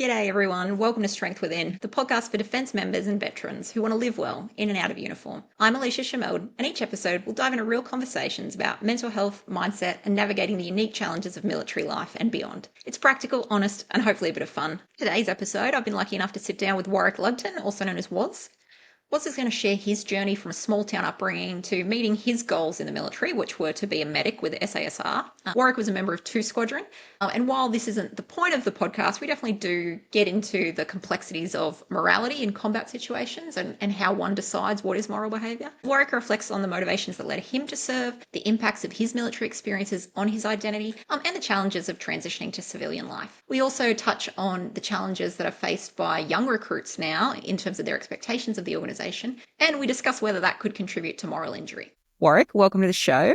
G'day everyone, welcome to Strength Within, the podcast for defence members and veterans who want to live well in and out of uniform. I'm Aleesha Shimeld, and each episode will dive into real conversations about mental health, mindset, and navigating the unique challenges of military life and beyond. It's practical, honest, and hopefully a bit of fun. Today's episode, I've been lucky enough to sit down with Warwick Lugton, also known as Waz. Waz is going to share his journey from a small town upbringing to meeting his goals in the military, which were to be a medic with SASR. Warwick was a member of 2 Squadron, and while this isn't the point of the podcast, we definitely do get into the complexities of morality in combat situations and how one decides what is moral behaviour. Warwick reflects on the motivations that led him to serve, the impacts of his military experiences on his identity, and the challenges of transitioning to civilian life. We also touch on the challenges that are faced by young recruits now in terms of their expectations of the organisation, and we discuss whether that could contribute to moral injury. Warwick, welcome to the show.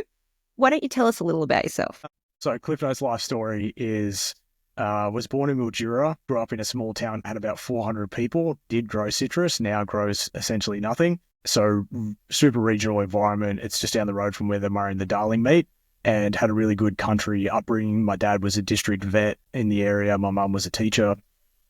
Why don't you tell us a little about yourself? So Cliff Notes' life story is, was born in Mildura, grew up in a small town, had about 400 people, did grow citrus, now grows essentially nothing. So super regional environment. It's just down the road from where the Murray and the Darling meet, and had a really good country upbringing. My dad was a district vet in the area. My mum was a teacher.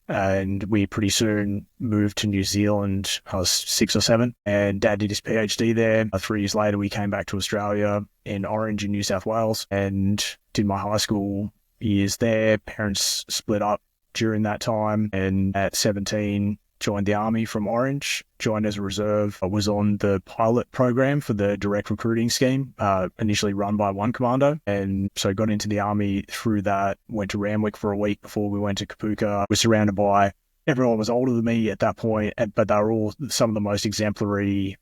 And we pretty soon moved to New Zealand. I was 6 or 7, and Dad did his PhD there. 3 years later, we came back to Australia in Orange in New South Wales and did my high school years there. Parents split up during that time, and at 17, joined the army from Orange, joined as a reserve. I was on the pilot program for the direct recruiting scheme, initially run by one commando. And so got into the army through that, went to Warwick for a week before we went to Kapuka. Was surrounded by, everyone was older than me at that point, but they were all some of the most exemplary,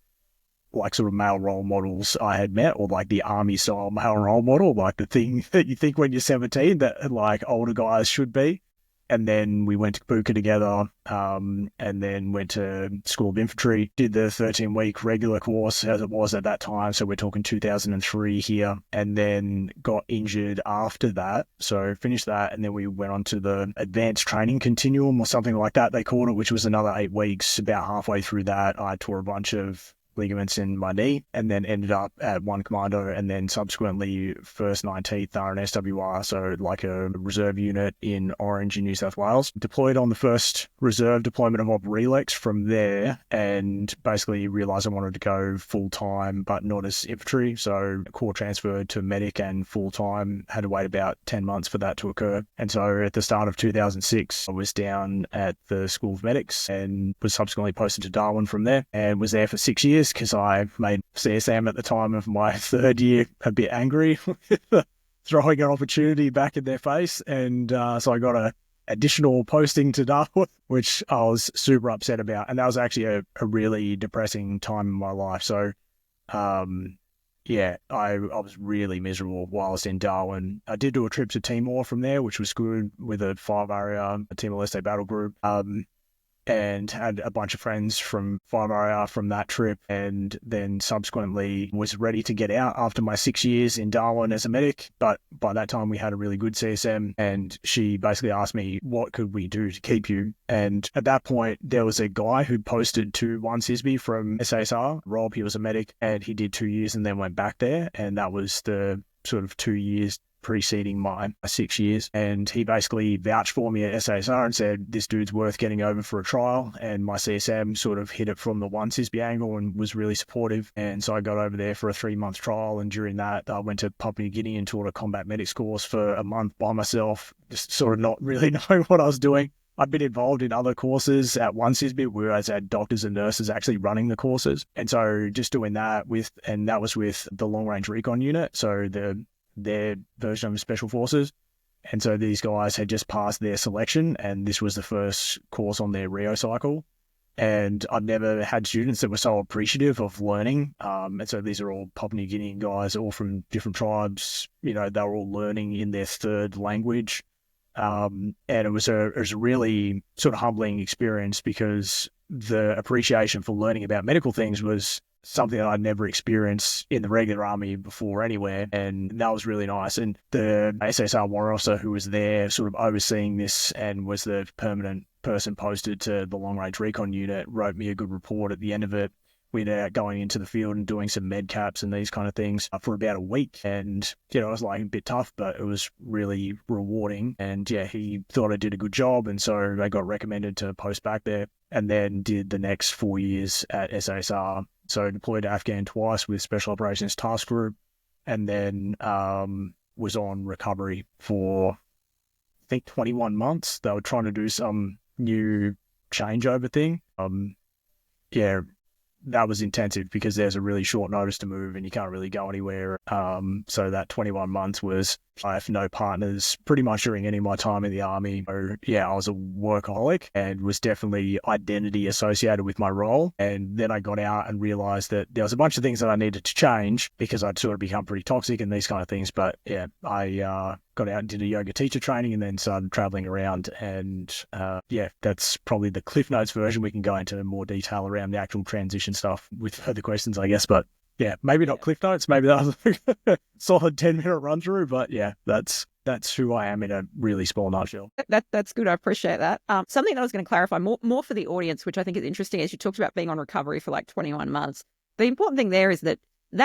like sort of male role models I had met, or like the army style male role model, like the thing that you think when you're 17 that like older guys should be. And then we went to Kapuka together, and then went to School of Infantry, did the 13-week regular course as it was at that time. So we're talking 2003 here, and then got injured after that. So finished that, and then we went on to the advanced training continuum or something like that, they called it, which was another 8 weeks. About halfway through that, I tore a bunch of ligaments in my knee, and then ended up at one commando, and then subsequently 1st 19th RNSWR, so like a reserve unit in Orange in New South Wales. Deployed on the first reserve deployment of Op Relex from there, and basically realised I wanted to go full-time, but not as infantry, so core transferred to medic and full-time. Had to wait about 10 months for that to occur. And so at the start of 2006, I was down at the School of Medics and was subsequently posted to Darwin from there, and was there for 6 years because I made CSM at the time of my 3rd year a bit angry with throwing an opportunity back in their face. And so I got a additional posting to Darwin, which I was super upset about. And that was actually a really depressing time in my life. So, yeah, I was really miserable whilst in Darwin. I did do a trip to Timor from there, which was good, with a 5-area Timor-Leste battle group. And had a bunch of friends from 5RR from that trip, and then subsequently was ready to get out after my 6 years in Darwin as a medic. But by that time we had a really good CSM, and she basically asked me, what could we do to keep you? And at that point, there was a guy who posted to 1 Sisby from SASR, Rob. He was a medic, and he did 2 years and then went back there. And that was the sort of 2 years preceding my 6 years, and he basically vouched for me at SASR and said, this dude's worth getting over for a trial. And my CSM sort of hit it from the 1 Sisby angle and was really supportive, and so I got over there for a 3-month trial. And during that, I went to Papua New Guinea and taught a combat medics course for a month by myself, just sort of not really knowing what I was doing. I'd been involved in other courses at 1 Sisby, whereas I had doctors and nurses actually running the courses, and so just doing that and that was with the long range recon unit, so their version of Special Forces. And so these guys had just passed their selection, and this was the first course on their Rio cycle. And I've never had students that were so appreciative of learning. And so these are all Papua New Guinean guys, all from different tribes. You know, they were all learning in their 3rd language. And it was a really sort of humbling experience, because the appreciation for learning about medical things was something that I'd never experienced in the regular army before anywhere, and that was really nice. And the SSR warrant officer who was there sort of overseeing this and was the permanent person posted to the long range recon unit wrote me a good report at the end of it, we ended up going into the field and doing some med caps and these kind of things for about a week. And, it was like a bit tough, but it was really rewarding. And yeah, he thought I did a good job. And so I got recommended to post back there, and then did the next 4 years at SASR. So deployed to Afghan twice with Special Operations Task Group, and then was on recovery for, I think, 21 months. They were trying to do some new changeover thing. Yeah, that was intensive because there's a really short notice to move and you can't really go anywhere. So that 21 months was, I have no partners pretty much during any of my time in the army. So yeah, I was a workaholic and was definitely identity associated with my role. And then I got out and realized that there was a bunch of things that I needed to change because I'd sort of become pretty toxic and these kind of things. But yeah, I got out and did a yoga teacher training and then started traveling around. And yeah, that's probably the Cliff Notes version. We can go into more detail around the actual transition stuff with further questions, I guess. But yeah, maybe not Cliff Notes. Maybe that was a solid 10-minute run through. But yeah, that's who I am in a really small nutshell. That's good. I appreciate that. Something that I was going to clarify more for the audience, which I think is interesting, is you talked about being on recovery for like 21 months. The important thing there is that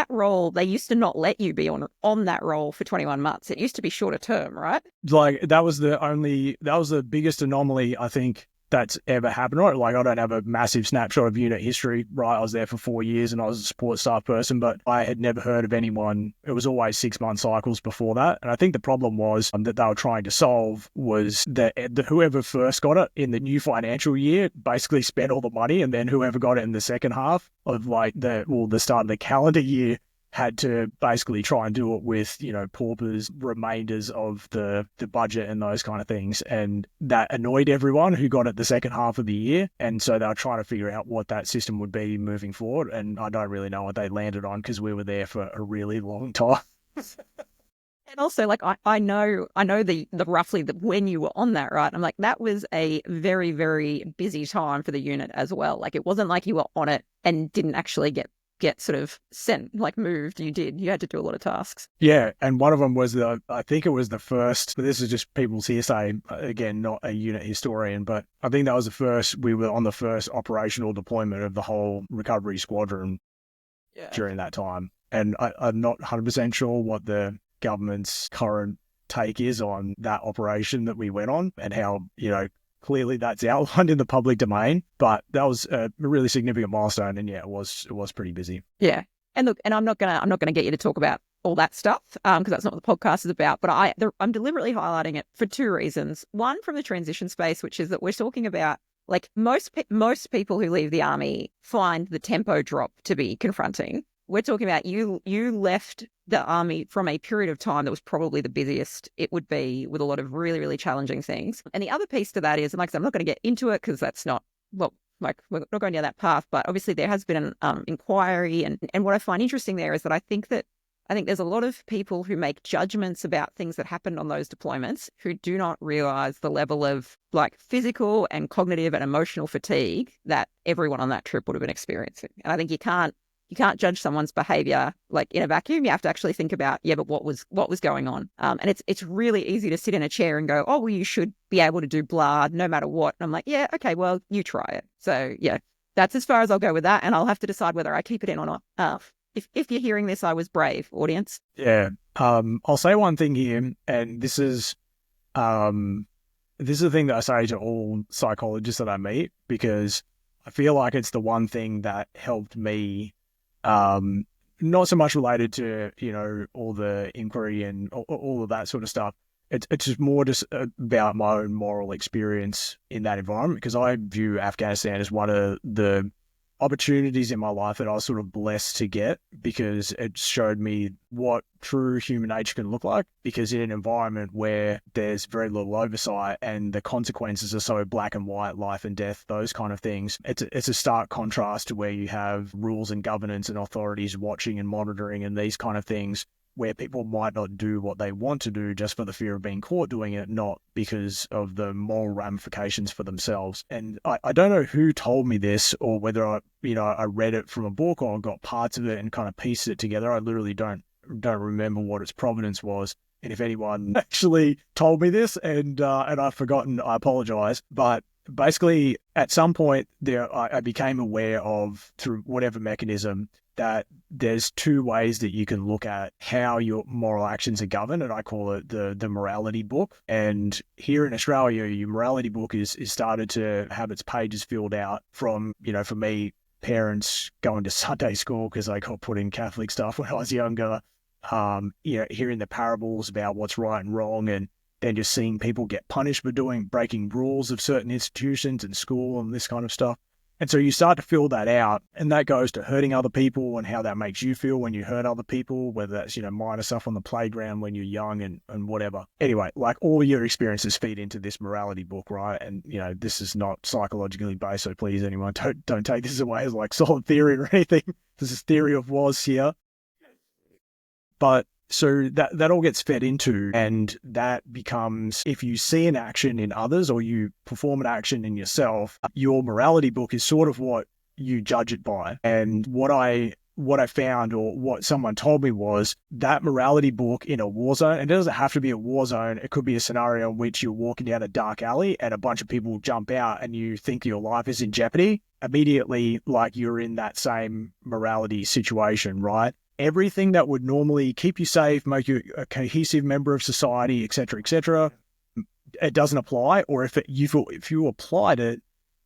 role, they used to not let you be on that role for 21 months. It used to be shorter term, right? Like that was the biggest anomaly, I think, that's ever happened, right? Like I don't have a massive snapshot of unit history, right? I was there for 4 years and I was a support staff person, but I had never heard of anyone. It was always 6-month cycles before that. And I think the problem was that they were trying to solve was that whoever first got it in the new financial year basically spent all the money, and then whoever got it in the second half of like the start of the calendar year had to basically try and do it with, paupers, remainders of the budget and those kind of things. And that annoyed everyone who got it the second half of the year. And so they were trying to figure out what that system would be moving forward. And I don't really know what they landed on because we were there for a really long time. And also, like, I know the roughly when you were on that, right? I'm like, that was a very, very busy time for the unit as well. Like, it wasn't like you were on it and didn't actually get sort of sent, like moved. You had to do a lot of tasks. Yeah, and one of them was I think it was the first, but this is just people's hearsay, again, not a unit historian, but I think that was we were on the first operational deployment of the whole recovery squadron during that time. And I'm not 100% sure what the government's current take is on that operation that we went on and how, clearly that's outlined in the public domain, but that was a really significant milestone. And yeah, it was pretty busy. Yeah. And look, and I'm not gonna get you to talk about all that stuff because that's not what the podcast is about. But I'm deliberately highlighting it for two reasons. One, from the transition space, which is that we're talking about, like, most people who leave the army find the tempo drop to be confronting. We're talking about you left the army from a period of time that was probably the busiest it would be, with a lot of really, really challenging things. And the other piece to that is, and like I said, I'm not going to get into it because that's not, well, like, we're not going down that path, but obviously there has been an inquiry. And what I find interesting there is that I think there's a lot of people who make judgments about things that happened on those deployments who do not realize the level of, like, physical and cognitive and emotional fatigue that everyone on that trip would have been experiencing. And I think you can't judge someone's behavior like in a vacuum. You have to actually think about, but what was going on? And it's really easy to sit in a chair and go, oh, well, you should be able to do blah no matter what. And I'm like, yeah, okay, well, you try it. So yeah, that's as far as I'll go with that. And I'll have to decide whether I keep it in or not. If you're hearing this, I was brave, audience. Yeah. I'll say one thing here, and this is the thing that I say to all psychologists that I meet, because I feel like it's the one thing that helped me. Not so much related to, all the inquiry and all of that sort of stuff. It's just more just about my own moral experience in that environment, because I view Afghanistan as one of the opportunities in my life that I was sort of blessed to get, because it showed me what true human nature can look like. Because in an environment where there's very little oversight and the consequences are so black and white, life and death, those kind of things, it's a stark contrast to where you have rules and governance and authorities watching and monitoring and these kind of things, where people might not do what they want to do just for the fear of being caught doing it, not because of the moral ramifications for themselves. And I don't know who told me this, or whether I read it from a book or got parts of it and kind of pieced it together. I literally don't remember what its provenance was. And if anyone actually told me this and I've forgotten, I apologize. But basically at some point I became aware of, through whatever mechanism, that there's two ways that you can look at how your moral actions are governed, and I call it the morality book. And here in Australia, your morality book is started to have its pages filled out from, for me, parents going to Sunday school because I got put in Catholic stuff when I was younger, hearing the parables about what's right and wrong, and then just seeing people get punished for breaking rules of certain institutions and school and this kind of stuff. And so you start to fill that out, and that goes to hurting other people and how that makes you feel when you hurt other people, whether that's, minor stuff on the playground when you're young and whatever. Anyway, like, all your experiences feed into this morality book, right? And, this is not psychologically based, so please, anyone, don't take this away as like solid theory or anything. This is theory of Waz here. But so that all gets fed into, and that becomes, if you see an action in others or you perform an action in yourself, your morality book is sort of what you judge it by. And what I found, or what someone told me, was that morality book in a war zone, and it doesn't have to be a war zone, it could be a scenario in which you're walking down a dark alley and a bunch of people jump out and you think your life is in jeopardy, immediately, like, you're in that same morality situation, right? Everything that would normally keep you safe, make you a cohesive member of society, etc., it doesn't apply. Or if you applied it,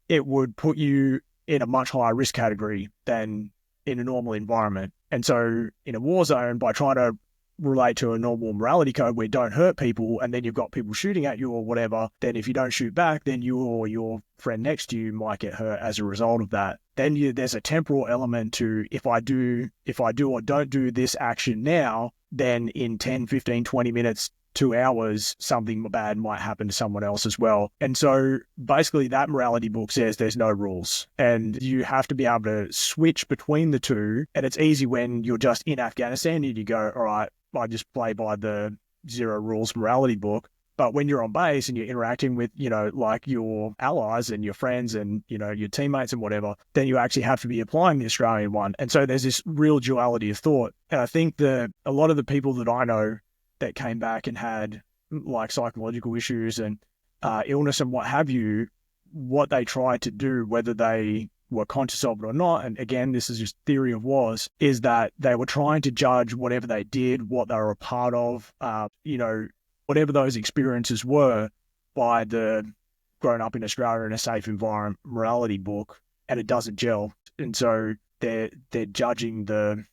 it would put you in a much higher risk category than in a normal environment. And so in a war zone, by trying to relate to a normal morality code where don't hurt people, and then you've got people shooting at you or whatever, then if you don't shoot back, then you or your friend next to you might get hurt as a result of that. Then there's a temporal element to, if I do or don't do this action now, then in 10, 15, 20 minutes, 2 hours, something bad might happen to someone else as well. And so basically that morality book says there's no rules, and you have to be able to switch between the two. And it's easy when you're just in Afghanistan and you go, all right, I just play by the zero rules morality book. But when you're on base and you're interacting with, like, your allies and your friends and, your teammates and whatever, then you actually have to be applying the Australian one. And so there's this real duality of thought. And I think that a lot of the people that I know that came back and had, like, psychological issues and illness and what have you, what they tried to do, whether they were conscious of it or not, and again, this is just theory of Waz, is that they were trying to judge whatever they did, what they were a part of, whatever those experiences were, by the grown up in Australia in a safe environment morality book, and it doesn't gel. And so they're judging the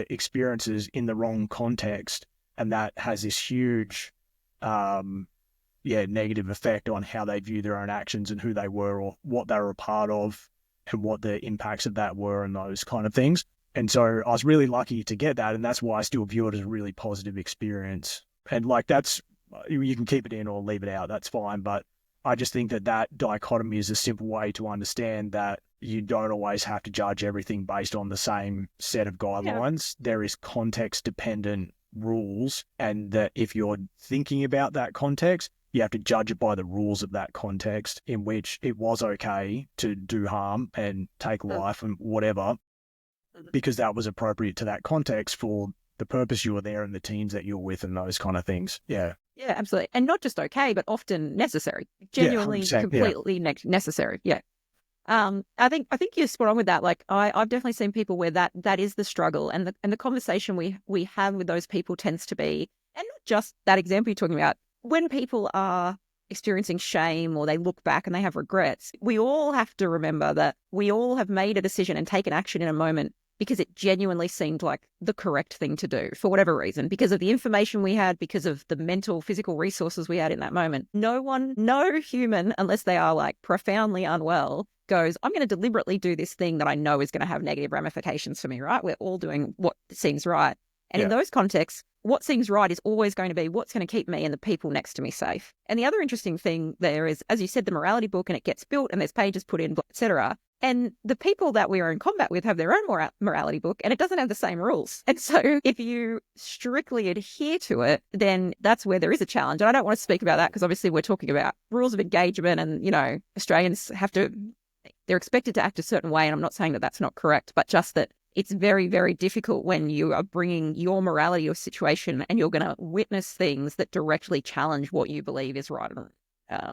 experiences in the wrong context, and that has this huge negative effect on how they view their own actions and who they were or what they were a part of and what the impacts of that were and those kind of things. And so I was really lucky to get that, and that's why I still view it as a really positive experience. And like, that's, you can keep it in or leave it out, that's fine. But I just think that dichotomy is a simple way to understand that you don't always have to judge everything based on the same set of guidelines. Yeah. There is context-dependent rules, and that if you're thinking about that context, you have to judge it by the rules of that context, in which it was okay to do harm and take life and whatever, because that was appropriate to that context for the purpose you were there and the teams that you're with and those kind of things. Yeah. Yeah, absolutely. And not just okay, but often necessary. Genuinely, completely necessary. Yeah. I think you're spot on with that. Like, I've definitely seen people where that is the struggle, and the conversation we have with those people tends to be, and not just that example you're talking about, when people are experiencing shame or they look back and they have regrets, we all have to remember that we all have made a decision and taken action in a moment because it genuinely seemed like the correct thing to do for whatever reason, because of the information we had, because of the mental, physical resources we had in that moment. No human, unless they are like profoundly unwell, goes, I'm going to deliberately do this thing that I know is going to have negative ramifications for me, right? We're all doing what seems right. And in those contexts, what seems right is always going to be what's going to keep me and the people next to me safe. And the other interesting thing there is, as you said, the morality book, and it gets built and there's pages put in, etc. And the people that we are in combat with have their own morality book, and it doesn't have the same rules. And so if you strictly adhere to it, then that's where there is a challenge. And I don't want to speak about that because obviously we're talking about rules of engagement, and, Australians they're expected to act a certain way. And I'm not saying that that's not correct, but just that it's very, very difficult when you are bringing your morality or situation and you're going to witness things that directly challenge what you believe is right or wrong.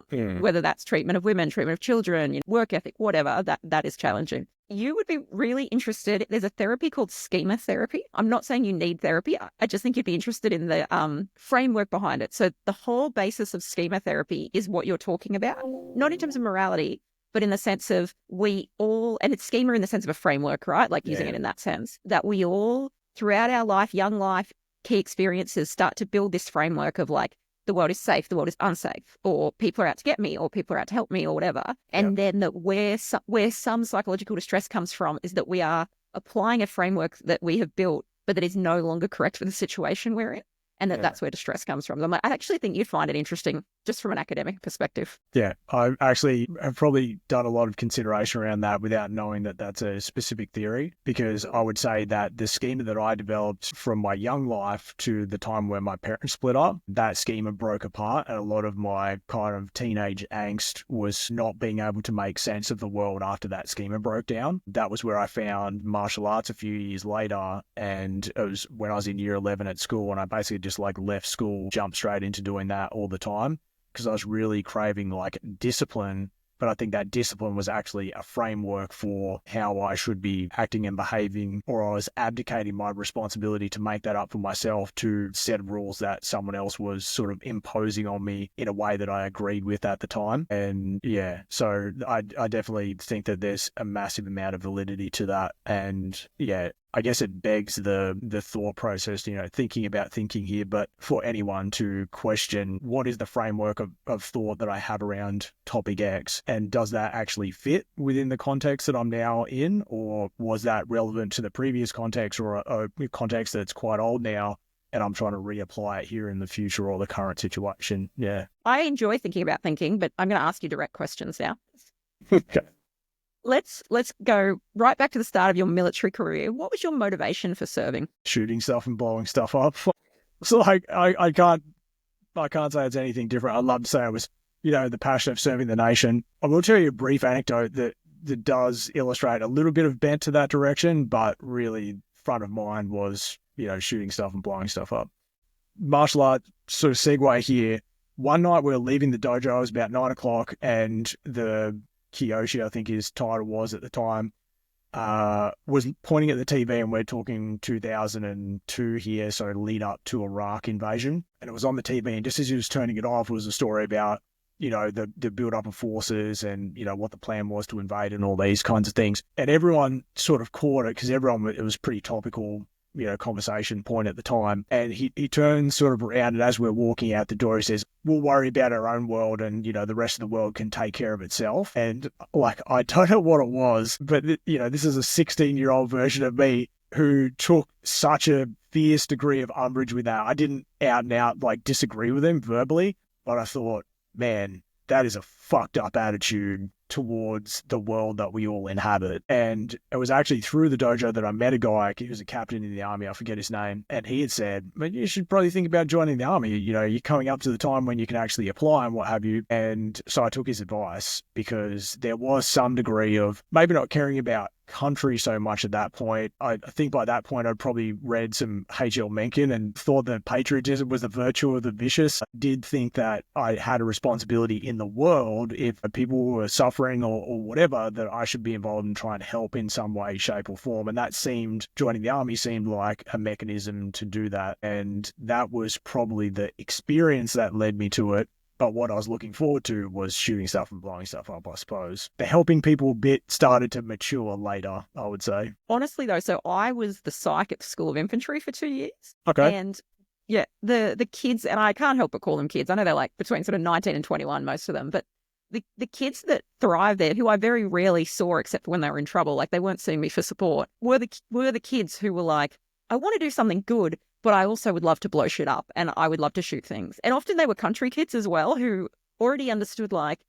whether that's treatment of women, treatment of children, work ethic, whatever, that is challenging. You would be really interested. There's a therapy called schema therapy. I'm not saying you need therapy. I just think you'd be interested in the framework behind it. So the whole basis of schema therapy is what you're talking about, not in terms of morality, but in the sense of we all, and it's schema in the sense of a framework, right? Like using it in that sense, that we all throughout our life, young life, key experiences start to build this framework of like, the world is safe, the world is unsafe, or people are out to get me, or people are out to help me, or whatever. And then that where some psychological distress comes from is that we are applying a framework that we have built, but that is no longer correct for the situation we're in. And that's where distress comes from. I actually think you'd find it interesting just from an academic perspective. Yeah, I actually have probably done a lot of consideration around that without knowing that that's a specific theory, because I would say that the schema that I developed from my young life to the time where my parents split up, that schema broke apart, and a lot of my kind of teenage angst was not being able to make sense of the world after that schema broke down. That was where I found martial arts a few years later, and it was when I was in year 11 at school, and I basically just like left school, jumped straight into doing that all the time, because I was really craving like discipline. But I think that discipline was actually a framework for how I should be acting and behaving, or I was abdicating my responsibility to make that up for myself to set rules that someone else was sort of imposing on me in a way that I agreed with at the time. And yeah, so I definitely think that there's a massive amount of validity to that. And yeah, I guess it begs the thought process, thinking about thinking here, but for anyone to question what is the framework of thought that I have around topic X, and does that actually fit within the context that I'm now in, or was that relevant to the previous context, or a context that's quite old now, and I'm trying to reapply it here in the future or the current situation? Yeah. I enjoy thinking about thinking, but I'm going to ask you direct questions now. Okay. Let's go right back to the start of your military career. What was your motivation for serving? Shooting stuff and blowing stuff up. So like I can't say it's anything different. I'd love to say it was, the passion of serving the nation. I will tell you a brief anecdote that does illustrate a little bit of bent to that direction, but really front of mind was, shooting stuff and blowing stuff up. Martial art sort of segue here. One night we were leaving the dojo, it was about 9 o'clock, and the Kiyoshi, I think his title was at the time, was pointing at the TV, and we're talking 2002 here, so lead up to Iraq invasion. And it was on the TV, and just as he was turning it off, was a story about, the build-up of forces and, what the plan was to invade and all these kinds of things. And everyone sort of caught it, because it was pretty topical, conversation point at the time. And he turns sort of around, and as we're walking out the door, he says, we'll worry about our own world, and, the rest of the world can take care of itself. And like, I don't know what it was, but, this is a 16-year-old version of me who took such a fierce degree of umbrage with that. I didn't out and out like disagree with him verbally, but I thought, man, that is a fucked up attitude towards the world that we all inhabit. And it was actually through the dojo that I met a guy. He was a captain in the army, I forget his name, and he had said, "Man, you should probably think about joining the army. You're coming up to the time when you can actually apply and what have you." And so I took his advice, because there was some degree of maybe not caring about country so much at that point. I think by that point I'd probably read some H.L. Mencken and thought that patriotism was the virtue of the vicious. I did think that I had a responsibility in the world if people were suffering or whatever, that I should be involved in trying to help in some way, shape or form. And that joining the army seemed like a mechanism to do that. And that was probably the experience that led me to it. But what I was looking forward to was shooting stuff and blowing stuff up, I suppose. The helping people bit started to mature later, I would say. Honestly, though, so I was the psych at the School of Infantry for 2 years. Okay. And yeah, the kids, and I can't help but call them kids. I know they're like between sort of 19 and 21, most of them. But the kids that thrive there, who I very rarely saw except for when they were in trouble, like they weren't seeing me for support, were the kids who were like, I want to do something good, but I also would love to blow shit up, and I would love to shoot things. And often they were country kids as well, who already understood, like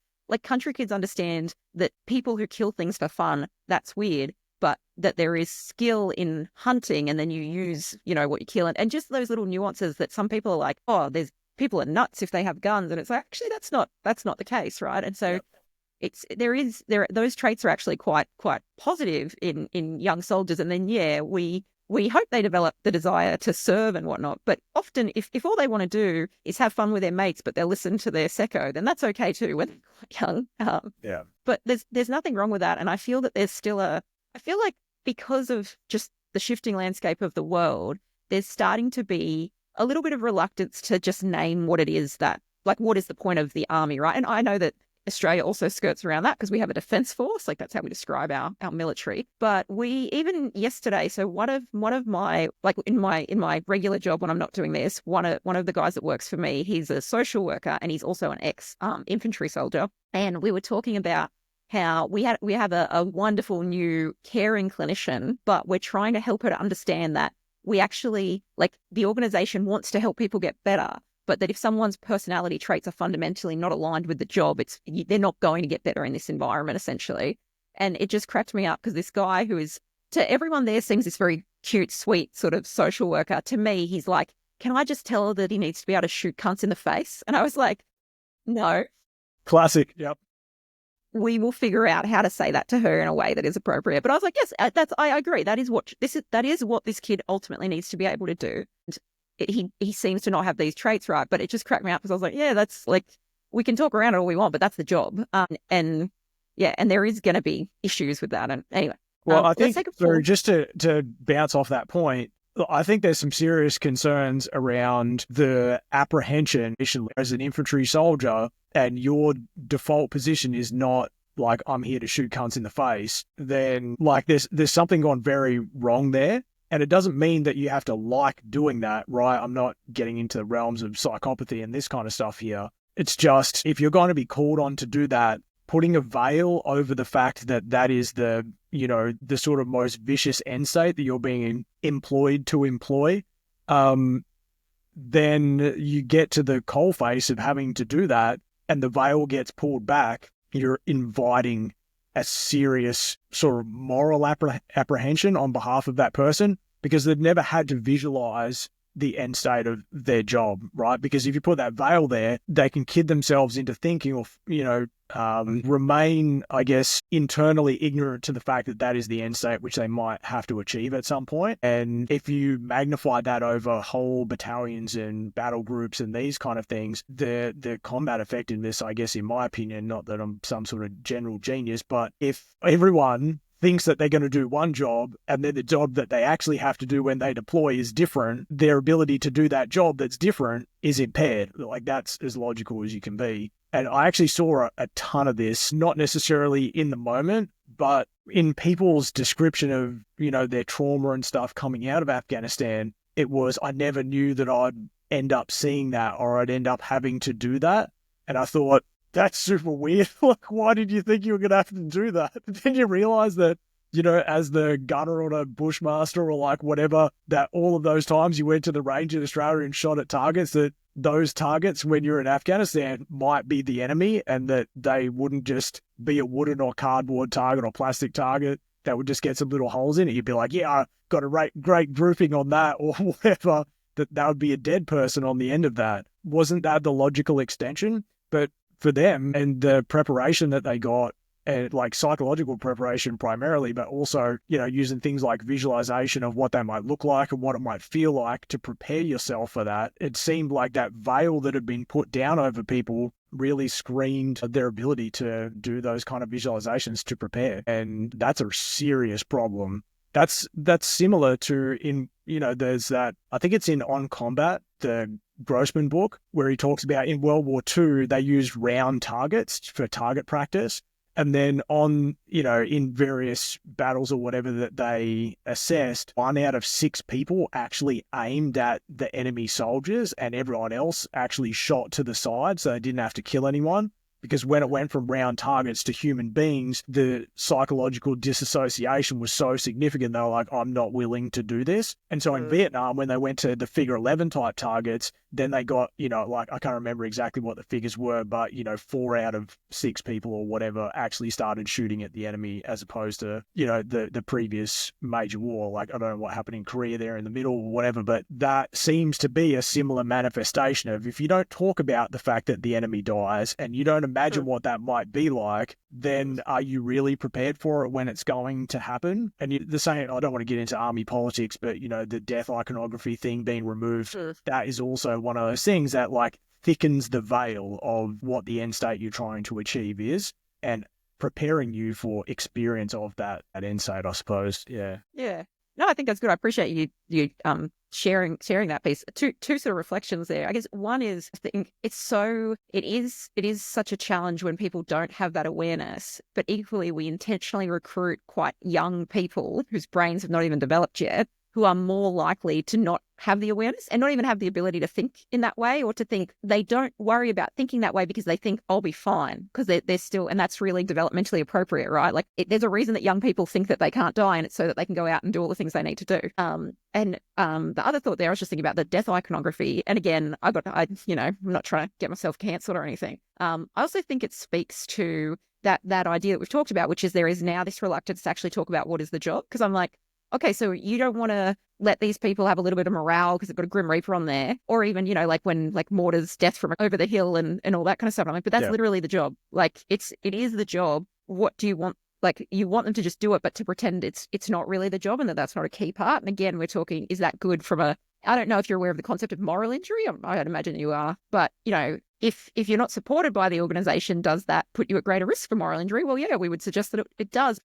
country kids understand that people who kill things for fun, that's weird, but that there is skill in hunting, and then you use, what you kill. And just those little nuances that some people are like, oh, people are nuts if they have guns. And it's like, actually, that's not the case, right? And so those traits are actually quite positive in young soldiers. And then, yeah, we we hope they develop the desire to serve and whatnot. But often if all they want to do is have fun with their mates, but they'll listen to their secco, then that's okay too when they're quite young. Yeah. But there's nothing wrong with that. And I feel that there's still I feel like because of just the shifting landscape of the world, there's starting to be a little bit of reluctance to just name what it is that, like, what is the point of the army, right? And I know that Australia also skirts around that because we have a defence force, like that's how we describe our military. But we, even yesterday, so one of my, like in my regular job when I'm not doing this, one of the guys that works for me, he's a social worker and he's also an ex infantry soldier, and we were talking about how we have a wonderful new caring clinician, but we're trying to help her to understand that we actually, like, the organisation wants to help people get better, but that if someone's personality traits are fundamentally not aligned with the job, they're not going to get better in this environment, essentially. And it just cracked me up because this guy who is, to everyone there, seems this very cute, sweet sort of social worker. To me, he's like, can I just tell her that he needs to be able to shoot cunts in the face? And I was like, no. Classic. Yep. We will figure out how to say that to her in a way that is appropriate. But I was like, yes, I agree. That is what this kid ultimately needs to be able to do. And he seems to not have these traits, right? But it just cracked me up because I was like, yeah, that's like, we can talk around it all we want, but that's the job. And there is going to be issues with that. And anyway, well, I think just to bounce off that point, I think there's some serious concerns around the apprehension as an infantry soldier, and your default position is not like, I'm here to shoot cunts in the face. Then like there's something gone very wrong there. And it doesn't mean that you have to like doing that, right? I'm not getting into the realms of psychopathy and this kind of stuff here. It's just, if you're going to be called on to do that, putting a veil over the fact that that is the sort of most vicious end state that you're being employed to employ, then you get to the coalface of having to do that and the veil gets pulled back. You're inviting a serious sort of moral apprehension on behalf of that person, because they've never had to visualize the end state of their job, right? Because if you put that veil there, they can kid themselves into thinking, or remain, I guess, internally ignorant to the fact that that is the end state which they might have to achieve at some point. And if you magnify that over whole battalions and battle groups and these kind of things, the combat effectiveness, I guess, in my opinion, not that I'm some sort of general genius, but if everyone thinks that they're going to do one job and then the job that they actually have to do when they deploy is different, their ability to do that job that's different is impaired. Like, that's as logical as you can be. And I actually saw a ton of this, not necessarily in the moment, but in people's description of, their trauma and stuff coming out of Afghanistan. It was, I never knew that I'd end up seeing that, or I'd end up having to do that. And I thought, that's super weird. Like, why did you think you were going to have to do that? But then you realize that, as the gunner or a bushmaster or like whatever, that all of those times you went to the range in Australia and shot at targets, that those targets when you're in Afghanistan might be the enemy, and that they wouldn't just be a wooden or cardboard target or plastic target that would just get some little holes in it. You'd be like, yeah, I got a great grouping on that or whatever, that would be a dead person on the end of that. Wasn't that the logical extension? But for them and the preparation that they got, and like psychological preparation primarily, but also, using things like visualization of what they might look like and what it might feel like to prepare yourself for that, it seemed like that veil that had been put down over people really screened their ability to do those kind of visualizations to prepare. And that's a serious problem. That's similar to there's that, I think it's in On Combat, the Grossman book, where he talks about in World War II, they used round targets for target practice. And then in various battles or whatever that they assessed, 1 out of 6 people actually aimed at the enemy soldiers and everyone else actually shot to the side, so they didn't have to kill anyone. Because when it went from round targets to human beings, the psychological disassociation was so significant, they were like, I'm not willing to do this. And so in Vietnam, when they went to the figure 11 type targets, then they got, like, I can't remember exactly what the figures were, but, 4 out of 6 people or whatever actually started shooting at the enemy, as opposed to, the previous major war. Like, I don't know what happened in Korea there in the middle or whatever, but that seems to be a similar manifestation of, if you don't talk about the fact that the enemy dies and you don't imagine what that might be like, then are you really prepared for it when it's going to happen? And the same, I don't want to get into army politics, but, the death iconography thing being removed, that is also one of those things that, like, thickens the veil of what the end state you're trying to achieve is, and preparing you for experience of that at end state, I suppose. Yeah. Yeah. No, I think that's good. I appreciate you sharing that piece. Two sort of reflections there. I guess one is, I think it is such a challenge when people don't have that awareness, but equally we intentionally recruit quite young people whose brains have not even developed yet, who are more likely to not have the awareness and not even have the ability to think in that way, or to think. They don't worry about thinking that way because they think, I'll be fine, because they're still, and that's really developmentally appropriate, right? Like, there's a reason that young people think that they can't die, and it's so that they can go out and do all the things they need to do. And the other thought there, I was just thinking about the death iconography. And again, I'm not trying to get myself cancelled or anything. I also think it speaks to that idea that we've talked about, which is there is now this reluctance to actually talk about what is the job. Because I'm like, okay, so you don't want to let these people have a little bit of morale because they've got a Grim Reaper on there, or even, like when like Mortar's death from over the hill and all that kind of stuff. I'm like, but that's literally the job. Like, it is the job. What do you want? Like, you want them to just do it, but to pretend it's not really the job and that's not a key part. And again, we're talking, is that good from I don't know if you're aware of the concept of moral injury. I'd imagine you are. But, if you're not supported by the organization, does that put you at greater risk for moral injury? Well, yeah, we would suggest that it does.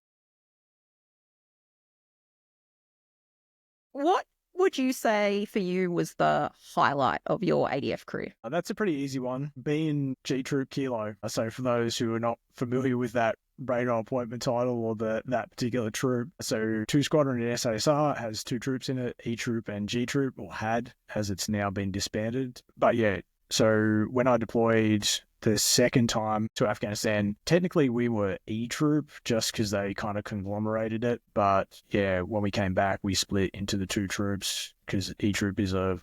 What would you say for you was the highlight of your ADF career? That's a pretty easy one. Being G Troop Kilo. So for those who are not familiar with that radar appointment title or that particular troop, so 2 Squadron in SASR has 2 troops in it, E Troop and G Troop, or had, as it's now been disbanded. But yeah, so when I deployed the second time to Afghanistan, technically we were E Troop just because they kind of conglomerated it. But yeah, when we came back, we split into the 2 troops because E Troop was a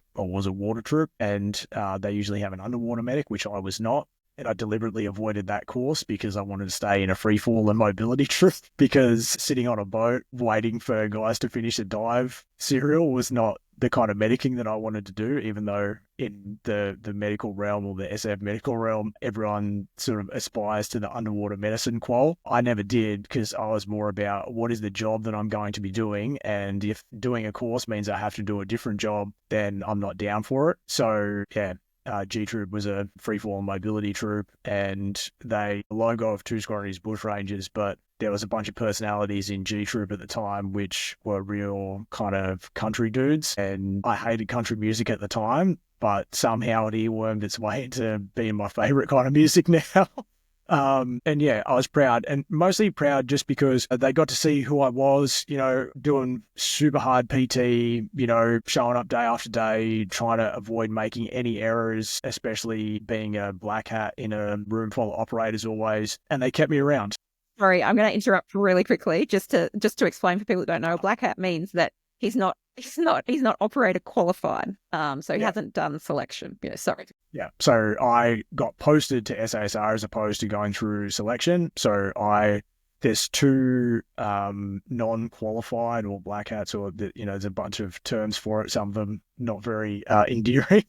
water troop, and they usually have an underwater medic, which I was not. And I deliberately avoided that course because I wanted to stay in a free fall and mobility troop, because sitting on a boat waiting for guys to finish a dive serial was not the kind of medicing that I wanted to do, even though in the medical realm or the SF medical realm, everyone sort of aspires to the underwater medicine qual. I never did, because I was more about what is the job that I'm going to be doing, and if doing a course means I have to do a different job, then I'm not down for it. So yeah, G Troop was a freefall mobility troop, and the logo of 2 Squadron is Bushrangers, but there was a bunch of personalities in G Troop at the time which were real kind of country dudes, and I hated country music at the time, but somehow it earwormed its way into being my favorite kind of music now. And yeah, I was proud, and mostly proud just because they got to see who I was, doing super hard PT, showing up day after day, trying to avoid making any errors, especially being a black hat in a room full of operators always. And they kept me around. Sorry, I'm going to interrupt really quickly just to explain for people who don't know. Black hat means that he's not operator qualified. So he hasn't done selection. Yeah, sorry. Yeah. So I got posted to SASR as opposed to going through selection. So there's 2 non-qualified or black hats, or there's a bunch of terms for it. Some of them not very endearing.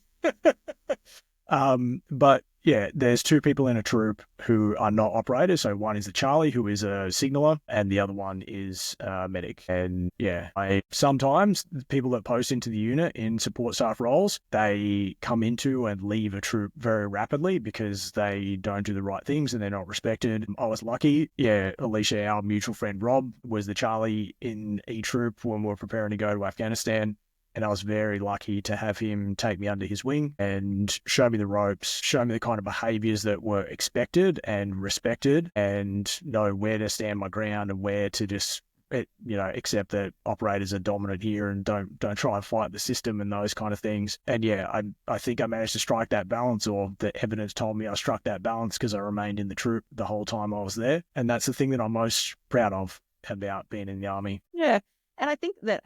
But yeah, there's 2 people in a troop who are not operators. So one is the Charlie, who is a signaler, and the other one is a medic. And yeah, sometimes people that post into the unit in support staff roles, they come into and leave a troop very rapidly because they don't do the right things and they're not respected. I was lucky. Yeah, Aleesha, our mutual friend Rob, was the Charlie in E Troop when we were preparing to go to Afghanistan. And I was very lucky to have him take me under his wing and show me the ropes, show me the kind of behaviours that were expected and respected, and know where to stand my ground and where to just, accept that operators are dominant here and don't try and fight the system and those kind of things. And yeah, I think I managed to strike that balance, or the evidence told me I struck that balance, because I remained in the troop the whole time I was there. And that's the thing that I'm most proud of about being in the army. Yeah. And I think that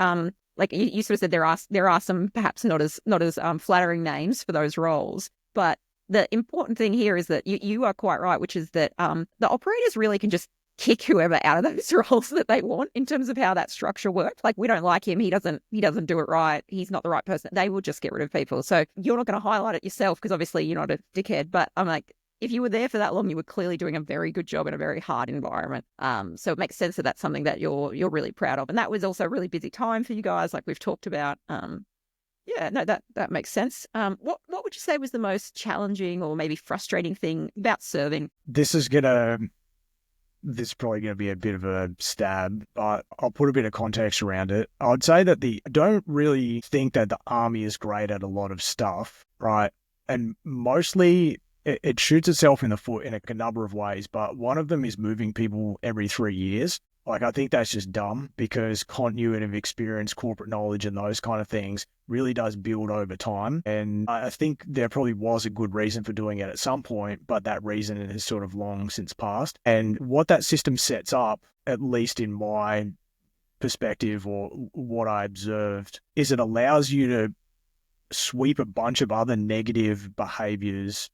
like you sort of said, there are some perhaps not as flattering names for those roles, but the important thing here is that you are quite right, which is that the operators really can just kick whoever out of those roles that they want in terms of how that structure works. Like, we don't like him, he doesn't do it right, he's not the right person. They will just get rid of people. So you're not going to highlight it yourself because obviously you're not a dickhead. But I'm like, if you were there for that long, you were clearly doing a very good job in a very hard environment. So it makes sense that that's something that you're really proud of. And that was also a really busy time for you guys, like we've talked about. Yeah, no, that makes sense. What would you say was the most challenging or maybe frustrating thing about serving? This is probably going to be a bit of a stab, but I'll put a bit of context around it. I would say that I don't really think that the army is great at a lot of stuff, right? And mostly it shoots itself in the foot in a number of ways, but one of them is moving people every 3 years. Like, I think that's just dumb because continuity of experience, corporate knowledge, and those kind of things really does build over time. And I think there probably was a good reason for doing it at some point, but that reason has sort of long since passed. And what that system sets up, at least in my perspective or what I observed, is it allows you to sweep a bunch of other negative behaviors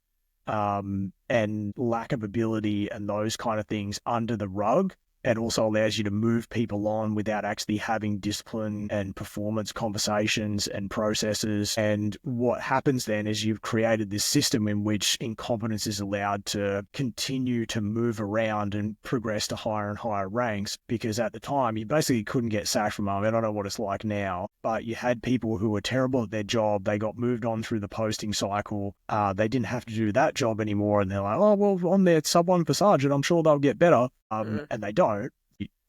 and lack of ability and those kind of things under the rug. It also allows you to move people on without actually having discipline and performance conversations and processes. And what happens then is you've created this system in which incompetence is allowed to continue to move around and progress to higher and higher ranks, because at the time you basically couldn't get sacked from army. I don't know what it's like now, but you had people who were terrible at their job. They got moved on through the posting cycle. They didn't have to do that job anymore. And they're like, oh, well, I'm their sub one for sergeant, I'm sure they'll get better. And they don't.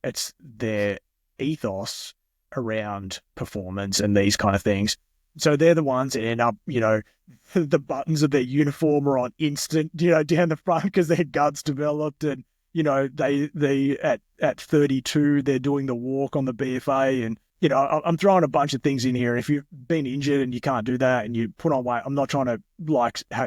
It's their ethos around performance and these kind of things. So they're the ones that end up, the buttons of their uniform are on instant, down the front because their guts developed. And, they at 32, they're doing the walk on the BFA. And, I'm throwing a bunch of things in here. If you've been injured and you can't do that and you put on weight, I'm not trying to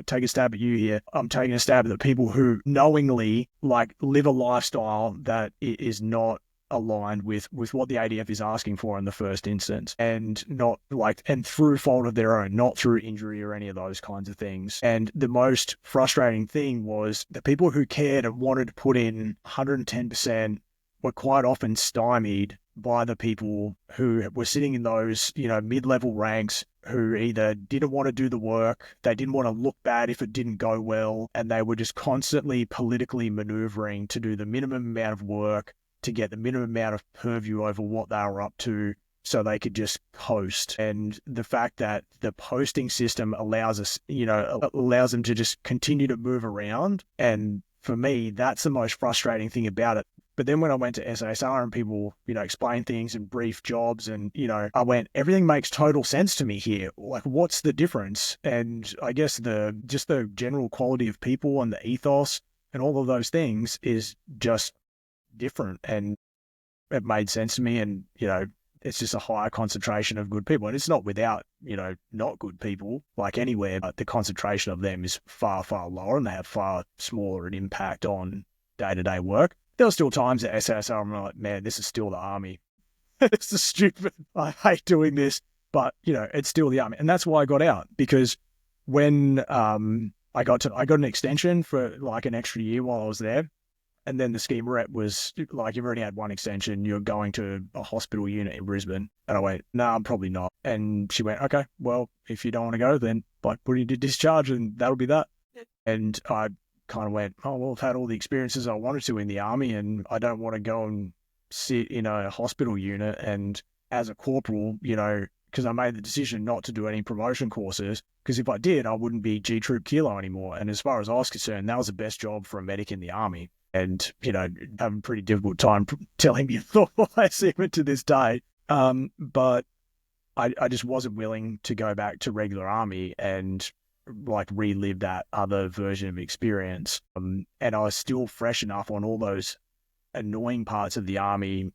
take a stab at you here. I'm taking a stab at the people who knowingly live a lifestyle that is not aligned with what the ADF is asking for in the first instance, and not and through fault of their own, not through injury or any of those kinds of things. And the most frustrating thing was the people who cared and wanted to put in 110% were quite often stymied by the people who were sitting in those, mid-level ranks, who either didn't want to do the work, they didn't want to look bad if it didn't go well, and they were just constantly politically maneuvering to do the minimum amount of work, to get the minimum amount of purview over what they were up to, so they could just post. And the fact that the posting system allows them to just continue to move around. And for me, that's the most frustrating thing about it. But then when I went to SASR and people, explain things and brief jobs, and, I went, everything makes total sense to me here. Like, what's the difference? And I guess the general quality of people and the ethos and all of those things is just different. And it made sense to me. And, it's just a higher concentration of good people. And it's not without, not good people like anywhere, but the concentration of them is far, far lower, and they have far smaller an impact on day-to-day work. There were still times at SASR I'm like, man, this is still the army. This is stupid. I hate doing this, but it's still the army. And that's why I got out, because when I got an extension for an extra year while I was there. And then the scheme rep was like, you've already had one extension, you're going to a hospital unit in Brisbane. And I went, no, I'm probably not. And she went, okay, well, if you don't want to go, then put you to discharge and that'll be that. And I kind of went, oh, well, I've had all the experiences I wanted to in the army, and I don't want to go and sit in a hospital unit. And as a corporal, because I made the decision not to do any promotion courses, because if I did, I wouldn't be G Troop Kilo anymore. And as far as I was concerned, that was the best job for a medic in the army. And, having a pretty difficult time telling me why even to this day. But I just wasn't willing to go back to regular army and relive that other version of experience. And I was still fresh enough on all those annoying parts of the army,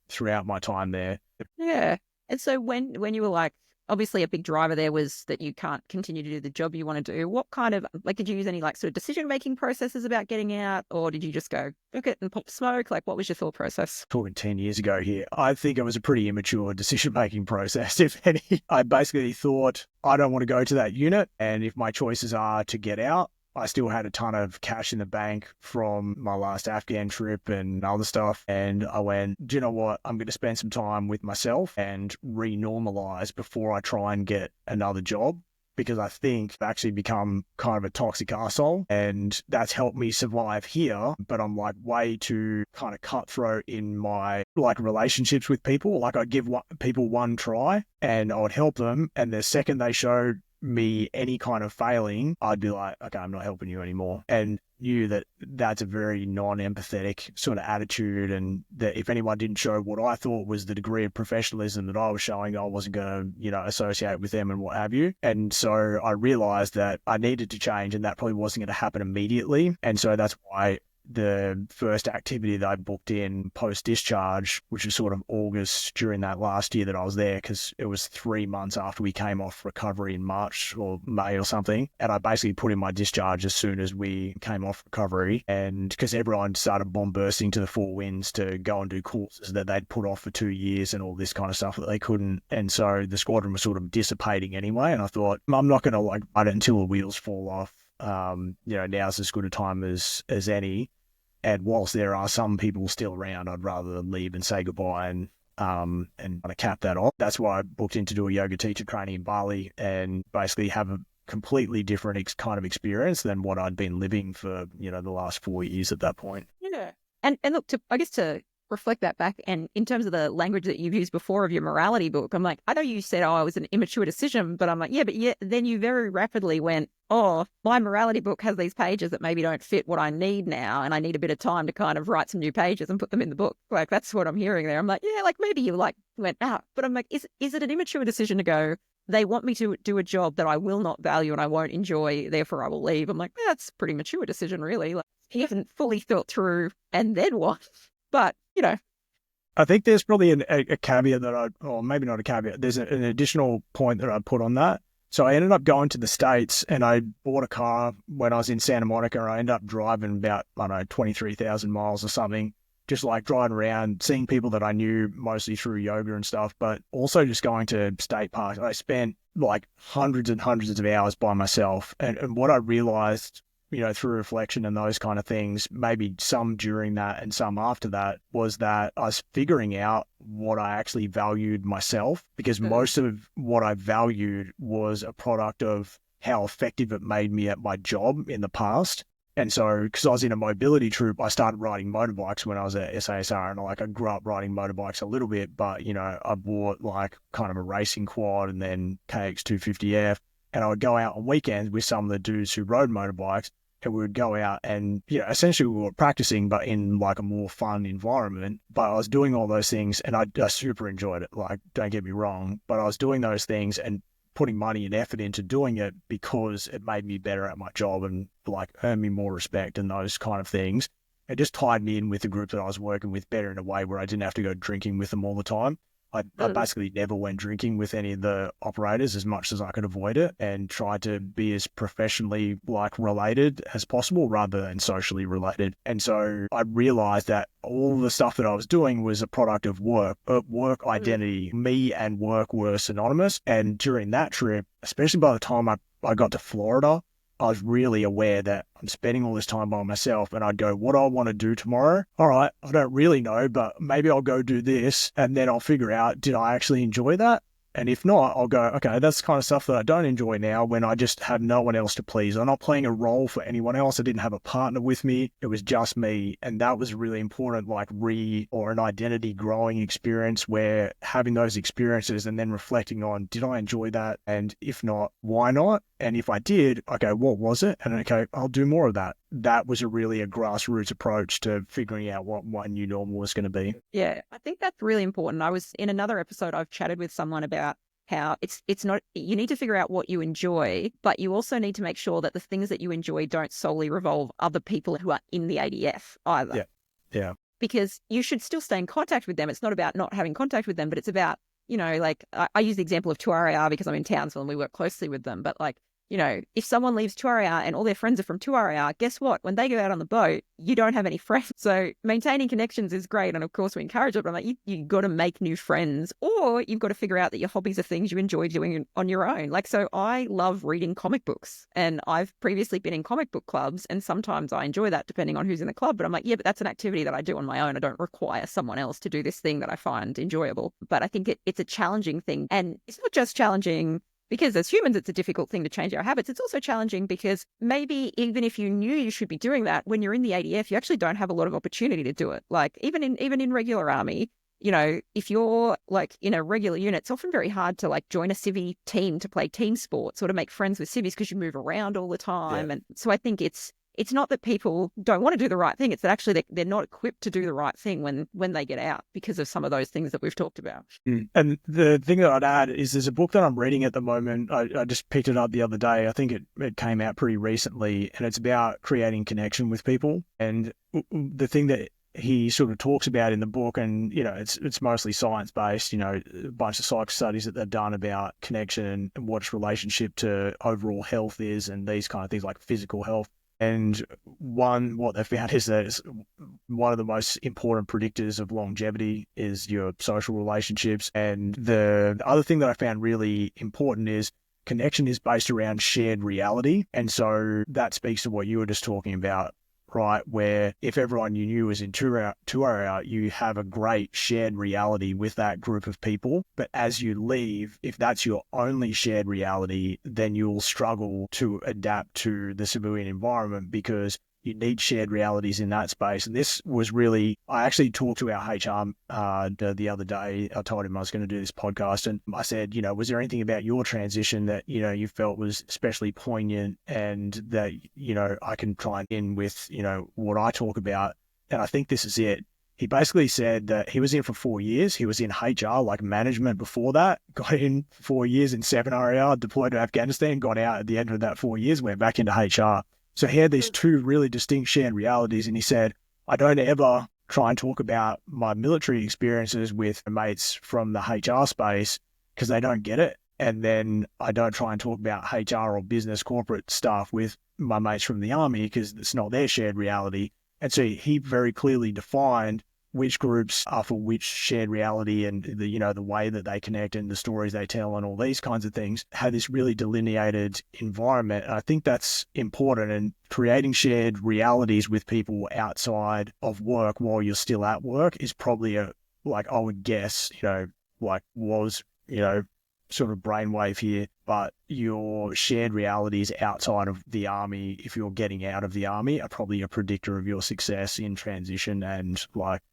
throughout my time there. Yeah. And so when you were obviously a big driver there was that you can't continue to do the job you want to do. What kind of, like, did you use any like sort of decision-making processes about getting out, or did you just go book it and pop smoke? Like, what was your thought process? Talking 10 years ago here, I think it was a pretty immature decision-making process, if any. I basically thought, I don't want to go to that unit, and if my choices are to get out, I still had a ton of cash in the bank from my last Afghan trip and other stuff. And I went, do you know what? I'm going to spend some time with myself and re-normalize before I try and get another job. Because I think I've actually become kind of a toxic arsehole, and that's helped me survive here. But I'm like way too kind of cutthroat in my like relationships with people. Like I'd give people one try and I would help them. And the second they showed me any kind of failing, I'd be like, okay, I'm not helping you anymore. And knew that that's a very non-empathetic sort of attitude, and that if anyone didn't show what I thought was the degree of professionalism that I was showing, I wasn't going to, associate with them and what have you. And so I realized that I needed to change, and that probably wasn't going to happen immediately. And so that's why the first activity that I booked in post-discharge, which was sort of August during that last year that I was there, because it was 3 months after we came off recovery in March or May or something. And I basically put in my discharge as soon as we came off recovery. And because everyone started bomb bursting to the four winds to go and do courses that they'd put off for 2 years and all this kind of stuff that they couldn't. And so the squadron was sort of dissipating anyway. And I thought, I'm not going to like ride it until the wheels fall off. Now's as good a time as any. And whilst there are some people still around, I'd rather leave and say goodbye and kind of cap that off. That's why I booked in to do a yoga teacher training in Bali and basically have a completely different kind of experience than what I'd been living for, the last 4 years at that point. Yeah. And look, I guess to reflect that back, and in terms of the language that you've used before of your morality book, I'm like, I know you said, oh, it was an immature decision, but I'm like, yeah, then you very rapidly went, oh, my morality book has these pages that maybe don't fit what I need now, and I need a bit of time to kind of write some new pages and put them in the book. Like, that's what I'm hearing there. I'm like, yeah, like maybe you like went out, but I'm like, is it an immature decision to go, they want me to do a job that I will not value and I won't enjoy, therefore I will leave? I'm like, that's a pretty mature decision, really. Like, he hasn't fully thought through, and then what? But, I think there's probably a caveat or maybe not a caveat, there's an additional point that I'd put on that. So I ended up going to the States and I bought a car when I was in Santa Monica. I ended up driving about, 23,000 miles or something, just like driving around, seeing people that I knew mostly through yoga and stuff, but also just going to state parks. I spent like hundreds and hundreds of hours by myself. And what I realized, through reflection and those kind of things, maybe some during that and some after that, was that I was figuring out what I actually valued myself, because most of what I valued was a product of how effective it made me at my job in the past. And so, because I was in a mobility troop, I started riding motorbikes when I was at SASR, and I grew up riding motorbikes a little bit, but, I bought like kind of a racing quad and then KX250F, and I would go out on weekends with some of the dudes who rode motorbikes. And we would go out and, essentially we were practicing, but in like a more fun environment. But I was doing all those things and I super enjoyed it. Like, don't get me wrong, but I was doing those things and putting money and effort into doing it because it made me better at my job and like earned me more respect and those kind of things. It just tied me in with the group that I was working with better in a way where I didn't have to go drinking with them all the time. I basically never went drinking with any of the operators as much as I could avoid it, and tried to be as professionally related as possible rather than socially related. And so I realized that all the stuff that I was doing was a product of work identity. Me and work were synonymous. And during that trip, especially by the time I got to Florida, I was really aware that I'm spending all this time by myself, and I'd go, what do I want to do tomorrow? All right, I don't really know, but maybe I'll go do this, and then I'll figure out, did I actually enjoy that? And if not, I'll go, okay, that's the kind of stuff that I don't enjoy now when I just have no one else to please. I'm not playing a role for anyone else. I didn't have a partner with me. It was just me. And that was really important, or an identity growing experience, where having those experiences and then reflecting on, did I enjoy that? And if not, why not? And if I did, okay, what was it? And okay, I'll do more of that. That was really a grassroots approach to figuring out what my new normal was going to be. Yeah, I think that's really important. I was in another episode, I've chatted with someone about how it's not, you need to figure out what you enjoy, but you also need to make sure that the things that you enjoy don't solely revolve other people who are in the ADF either. Yeah. Because you should still stay in contact with them. It's not about not having contact with them, but it's about like I use the example of 2RAR because I'm in Townsville and we work closely with them. But like, if someone leaves 2RAR and all their friends are from 2RAR, guess what? When they go out on the boat, you don't have any friends. So maintaining connections is great. And of course we encourage it, but I'm like, you got to make new friends, or you've got to figure out that your hobbies are things you enjoy doing on your own. Like, so I love reading comic books, and I've previously been in comic book clubs, and sometimes I enjoy that depending on who's in the club. But I'm like, yeah, but that's an activity that I do on my own. I don't require someone else to do this thing that I find enjoyable. But I think it's a challenging thing. And it's not just challenging because as humans, it's a difficult thing to change our habits. It's also challenging because maybe even if you knew you should be doing that, when you're in the ADF, you actually don't have a lot of opportunity to do it. Like even in regular army, if you're like in a regular unit, it's often very hard to like join a civvy team to play team sports or to make friends with civvies because you move around all the time. Yeah. And so I think it's not that people don't want to do the right thing. It's that actually they're not equipped to do the right thing when they get out because of some of those things that we've talked about. And the thing that I'd add is there's a book that I'm reading at the moment. I just picked it up the other day. I think it came out pretty recently, and it's about creating connection with people. And the thing that he sort of talks about in the book, and it's mostly science-based, a bunch of psych studies that they've done about connection and what its relationship to overall health is and these kind of things like physical health. And what they found is that one of the most important predictors of longevity is your social relationships. And the other thing that I found really important is connection is based around shared reality. And so that speaks to what you were just talking about, right? Where if everyone you knew was in 2RAR, you have a great shared reality with that group of people. But as you leave, if that's your only shared reality, then you'll struggle to adapt to the civilian environment because you need shared realities in that space. And this was really, I actually talked to our HR the other day. I told him I was going to do this podcast, and I said, was there anything about your transition that, you felt was especially poignant and that, I can try in with, what I talk about. And I think this is it. He basically said that he was in for 4 years. He was in HR, like management before that, got in 4 years in 7RAR, deployed to Afghanistan, got out at the end of that 4 years, went back into HR. So he had these two really distinct shared realities, and he said, I don't ever try and talk about my military experiences with mates from the HR space because they don't get it. And then I don't try and talk about HR or business corporate stuff with my mates from the army because it's not their shared reality. And so he very clearly defined which groups are for which shared reality and the way that they connect and the stories they tell and all these kinds of things have this really delineated environment. And I think that's important, and creating shared realities with people outside of work while you're still at work is probably I would guess, sort of brainwave here, but your shared realities outside of the army, if you're getting out of the army, are probably a predictor of your success in transition and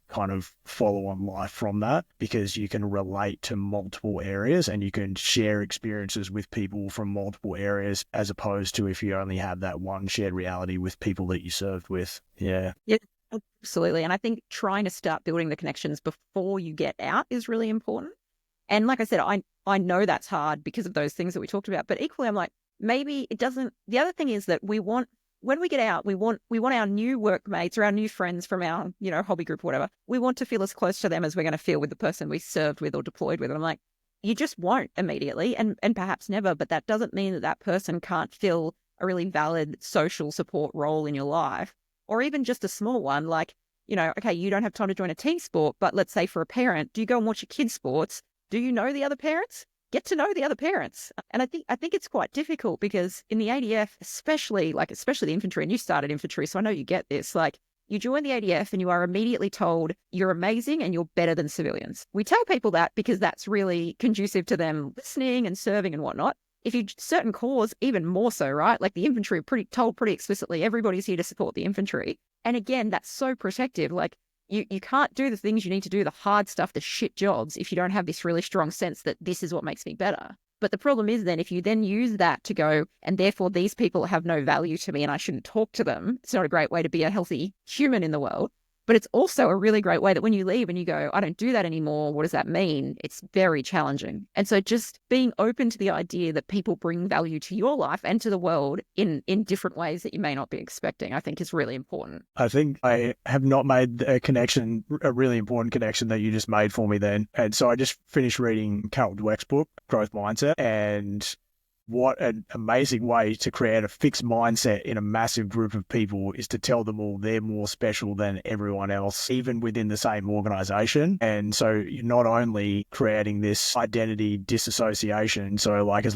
kind of follow on life from that, because you can relate to multiple areas and you can share experiences with people from multiple areas, as opposed to if you only have that one shared reality with people that you served with. Yeah. Yeah, absolutely. And I think trying to start building the connections before you get out is really important. And like I said, I know that's hard because of those things that we talked about, but equally I'm like, maybe it doesn't. The other thing is that when we get out, we want our new workmates or our new friends from our, hobby group or whatever, we want to feel as close to them as we're going to feel with the person we served with or deployed with. And I'm like, you just won't immediately and perhaps never, but that doesn't mean that person can't fill a really valid social support role in your life, or even just a small one. Like, okay, you don't have time to join a team sport, but let's say for a parent, do you go and watch your kids' sports? Do you know the other parents? Get to know the other parents. And I think it's quite difficult because in the ADF, especially the infantry, and you started infantry, so I know you get this, you join the ADF and you are immediately told you're amazing and you're better than civilians. We tell people that because that's really conducive to them listening and serving and whatnot. If you certain cause, even more so, right? Like the infantry are told pretty explicitly, everybody's here to support the infantry. And again, that's so protective. You can't do the things you need to do, the hard stuff, the shit jobs, if you don't have this really strong sense that this is what makes me better. But the problem is then if you then use that to go, and therefore these people have no value to me and I shouldn't talk to them, it's not a great way to be a healthy human in the world. But it's also a really great way that when you leave and you go, I don't do that anymore, what does that mean? It's very challenging. And so just being open to the idea that people bring value to your life and to the world in different ways that you may not be expecting, I think is really important. I think I have not made a connection, a really important connection that you just made for me then. And so I just finished reading Carol Dweck's book, Growth Mindset, and what an amazing way to create a fixed mindset in a massive group of people is to tell them all they're more special than everyone else, even within the same organization. And so you're not only creating this identity disassociation. So like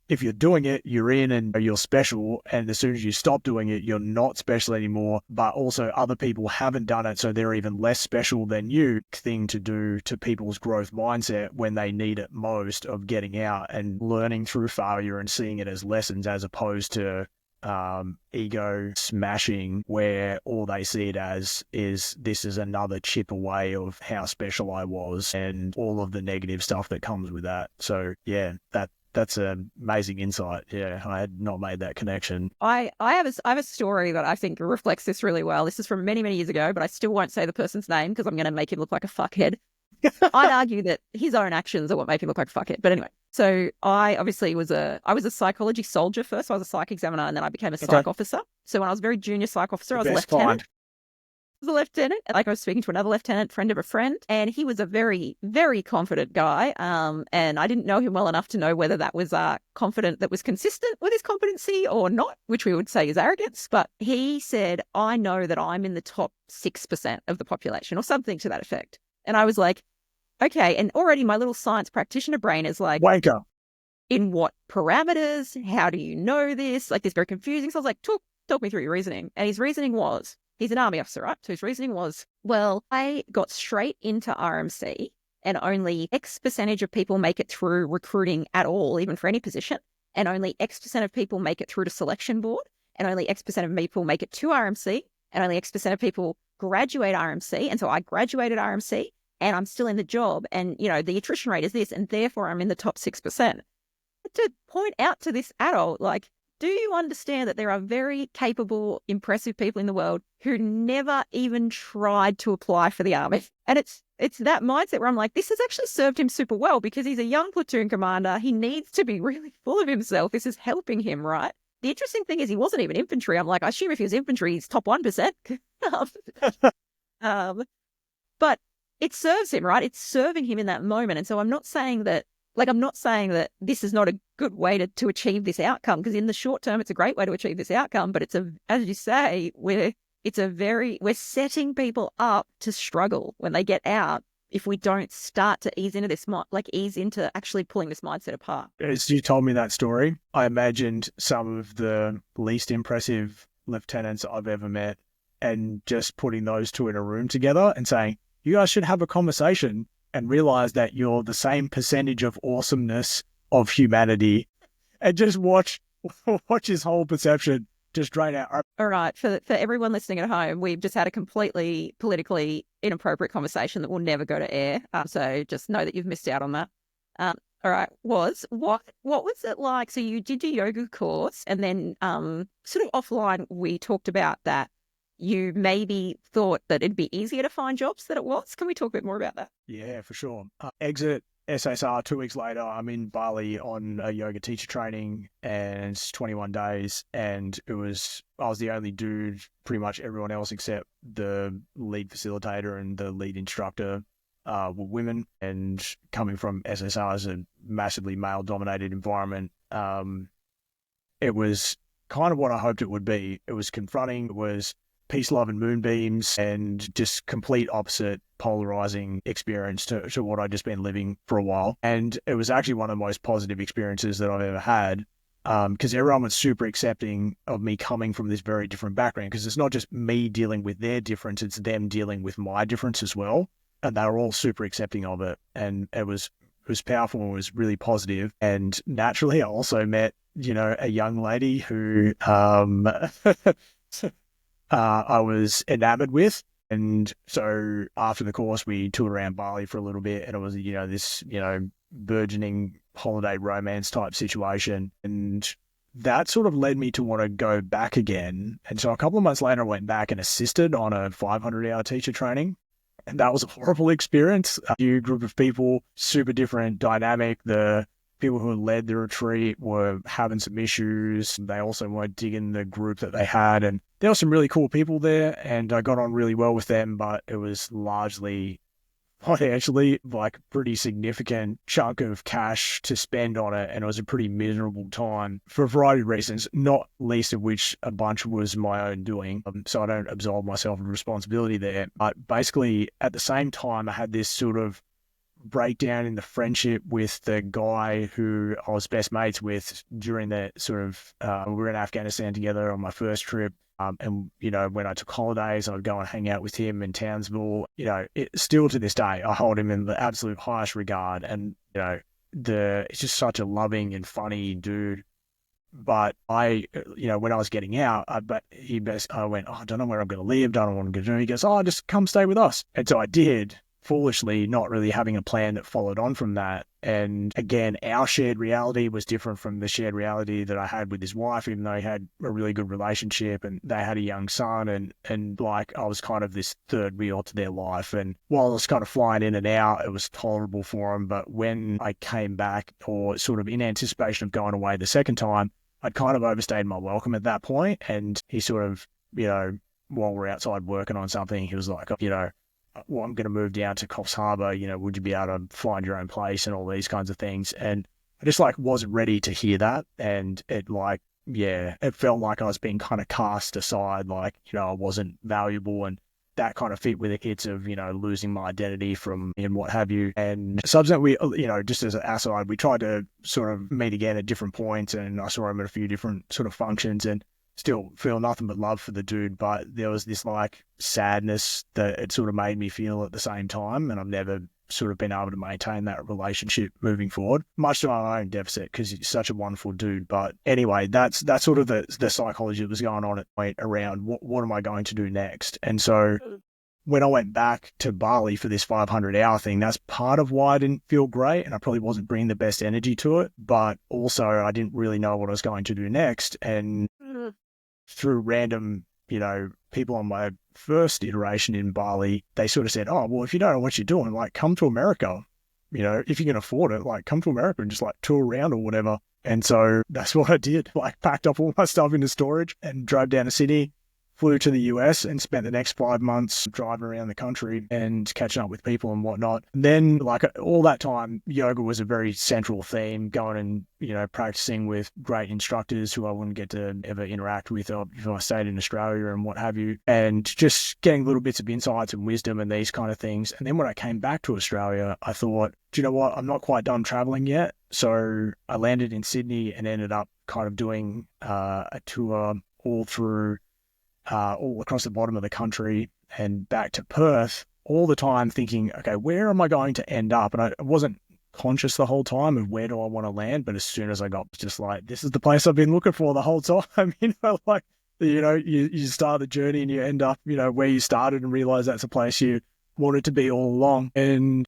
if you're doing it, you're in and you're special. And as soon as you stop doing it, you're not special anymore. But also other people haven't done it, so they're even less special than you. Thing to do to people's growth mindset when they need it most, of getting out and learning through failure and seeing it as lessons, as opposed to ego smashing, where all they see it as is, this is another chip away of how special I was and all of the negative stuff that comes with that. So yeah, that's an amazing insight. Yeah, I had not made that connection. I have a story that I think reflects this really well. This is from many, many years ago, but I still won't say the person's name because I'm going to make him look like a fuckhead. I'd argue that his own actions are what make him look like a fuckhead. But anyway, so I obviously was a psychology soldier first. So I was a psych examiner, and then I became a psych officer. So when I was a very junior psych officer, I was a lieutenant. The lieutenant, like I was speaking to another lieutenant, friend of a friend, and he was a very, very confident guy. And I didn't know him well enough to know whether that was confident that was consistent with his competency or not, which we would say is arrogance. But he said, I know that I'm in the top 6% of the population, or something to that effect. And I was like, okay. And already my little science practitioner brain is like, wake up. In what parameters? How do you know this? Like, it's very confusing. So I was like, talk me through your reasoning. And his reasoning was, he's an army officer, right? So his reasoning was, well, I got straight into RMC and only X percentage of people make it through recruiting at all, even for any position. And only X percent of people make it through to selection board. And only X percent of people make it to RMC. And only X percent of people graduate RMC. And so I graduated RMC and I'm still in the job. And, you know, the attrition rate is this, and therefore I'm in the top 6%. To point out to this adult, like, do you understand that there are very capable, impressive people in the world who never even tried to apply for the army? And it's that mindset where I'm like, this has actually served him super well because he's a young platoon commander. He needs to be really full of himself. This is helping him, right? The interesting thing is he wasn't even infantry. I'm like, I assume if he was infantry, he's top 1%. But it serves him, right? It's serving him in that moment. And so I'm not saying that this is not a good way to achieve this outcome, because in the short term, it's a great way to achieve this outcome. But as you say, we're setting people up to struggle when they get out if we don't start to ease into actually pulling this mindset apart. As you told me that story, I imagined some of the least impressive lieutenants I've ever met and just putting those two in a room together and saying, you guys should have a conversation and realize that you're the same percentage of awesomeness of humanity, and just watch his whole perception just drain out. All right. For everyone listening at home, we've just had a completely politically inappropriate conversation that will never go to air. So just know that you've missed out on that. All right. What was it like? So you did your yoga course, and then sort of offline, we talked about that you maybe thought that it'd be easier to find jobs than it was. Can we talk a bit more about that? Yeah, for sure. Exit SASR 2 weeks later, I'm in Bali on a yoga teacher training, and it's 21 days. And I was the only dude. Pretty much everyone else except the lead facilitator and the lead instructor were women. And coming from SSR as a massively male-dominated environment, it was kind of what I hoped it would be. It was confronting. It was peace, love, and moonbeams, and just complete opposite polarizing experience to what I'd just been living for a while. And it was actually one of the most positive experiences that I've ever had, because everyone was super accepting of me coming from this very different background, because it's not just me dealing with their difference, it's them dealing with my difference as well. And they were all super accepting of it. And it was powerful and was really positive. And naturally, I also met, a young lady who I was enamored with. And so after the course, we toured around Bali for a little bit, and it was, this, burgeoning holiday romance type situation. And that sort of led me to want to go back again. And so a couple of months later, I went back and assisted on a 500-hour teacher training. And that was a horrible experience. A new group of people, super different dynamic. The people who led the retreat were having some issues. They also weren't digging the group that they had. And there were some really cool people there, and I got on really well with them, but it was largely financially like pretty significant chunk of cash to spend on it, and it was a pretty miserable time for a variety of reasons, not least of which a bunch was my own doing, so I don't absolve myself of responsibility there. But basically at the same time, I had this sort of breakdown in the friendship with the guy who I was best mates with during the sort of we were in Afghanistan together on my first trip. And, you know, when I took holidays, I'd go and hang out with him in Townsville. You know, still to this day, I hold him in the absolute highest regard. And, you know, it's just such a loving and funny dude. But you know, when I was getting out, I went, oh, I don't know where I'm going to live. Don't know what I'm going to do. He goes, oh, just come stay with us. And so I did, foolishly, not really having a plan that followed on from that. And again, our shared reality was different from the shared reality that I had with his wife, even though he had a really good relationship and they had a young son, and like I was kind of this third wheel to their life. And while I was kind of flying in and out, it was tolerable for him. But when I came back, or sort of in anticipation of going away the second time, I'd kind of overstayed my welcome at that point. And he sort of, you know, while we're outside working on something, he was like, you know, well, I'm going to move down to Coffs Harbour, you know, would you be able to find your own place and all these kinds of things? And I just like wasn't ready to hear that. And it like, yeah, it felt like I was being kind of cast aside, like, you know, I wasn't valuable, and that kind of fit with the hits of, you know, losing my identity from and what have you. And subsequently, you know, just as an aside, we tried to sort of meet again at different points, and I saw him at a few different sort of functions, and still feel nothing but love for the dude, but there was this like sadness that it sort of made me feel at the same time, and I've never sort of been able to maintain that relationship moving forward, much to my own deficit, because he's such a wonderful dude. But anyway, that's sort of the psychology that was going on at point around what am I going to do next. And so when I went back to Bali for this 500-hour thing, that's part of why I didn't feel great, and I probably wasn't bringing the best energy to it, but also I didn't really know what I was going to do next. And through random, you know, people on my first iteration in Bali, they sort of said, oh, well, if you don't know what you're doing, like, come to America. You know, if you can afford it, like, come to America and just like tour around or whatever. And so that's what I did. Like, packed up all my stuff into storage and drove down to Sydney, flew to the US, and spent the next 5 months driving around the country and catching up with people and whatnot. And then, like, all that time, yoga was a very central theme, going and, you know, practicing with great instructors who I wouldn't get to ever interact with if I stayed in Australia and what have you, and just getting little bits of insights and wisdom and these kind of things. And then when I came back to Australia, I thought, do you know what? I'm not quite done traveling yet. So I landed in Sydney and ended up kind of doing a tour all through all across the bottom of the country and back to Perth, all the time thinking, okay, where am I going to end up? And I wasn't conscious the whole time of where do I want to land, but as soon as I got just like, this is the place I've been looking for the whole time. You know, like, you know, you start the journey and you end up, you know, where you started and realize that's a place you wanted to be all along.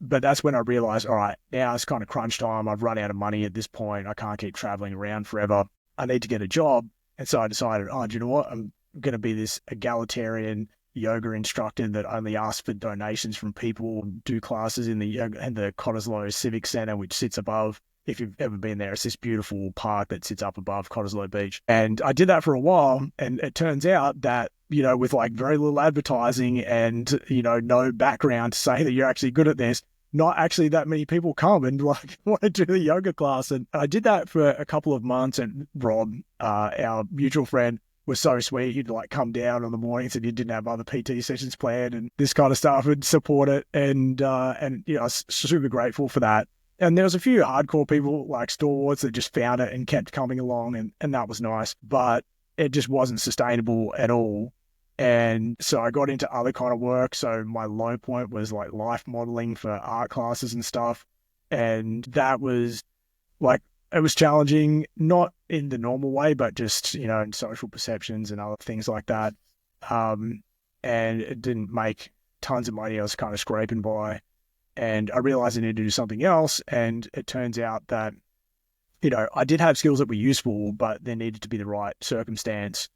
But that's when I realized, all right, now it's kind of crunch time. I've run out of money at this point. I can't keep traveling around forever. I need to get a job. And so I decided, oh, do you know what? I'm going to be this egalitarian yoga instructor that only asks for donations from people, do classes in the yoga and the Cottesloe Civic Centre, which sits above, if you've ever been there, it's this beautiful park that sits up above Cottesloe Beach. And I did that for a while, and it turns out that, you know, with like very little advertising and, you know, no background to say that you're actually good at this, not actually that many people come and like want to do the yoga class. And I did that for a couple of months, and Rob, our mutual friend, was so sweet. He'd like come down on the mornings and he didn't have other PT sessions planned and this kind of stuff, and support it. And you know, I was super grateful for that. And there was a few hardcore people like stalwarts that just found it and kept coming along, and that was nice, but it just wasn't sustainable at all. And so I got into other kind of work. So my low point was like life modeling for art classes and stuff. And that was like, it was challenging, not in the normal way, but just, you know, in social perceptions and other things like that. And it didn't make tons of money. I was kind of scraping by, and I realized I needed to do something else. And it turns out that I did have skills that were useful, but there needed to be the right circumstance.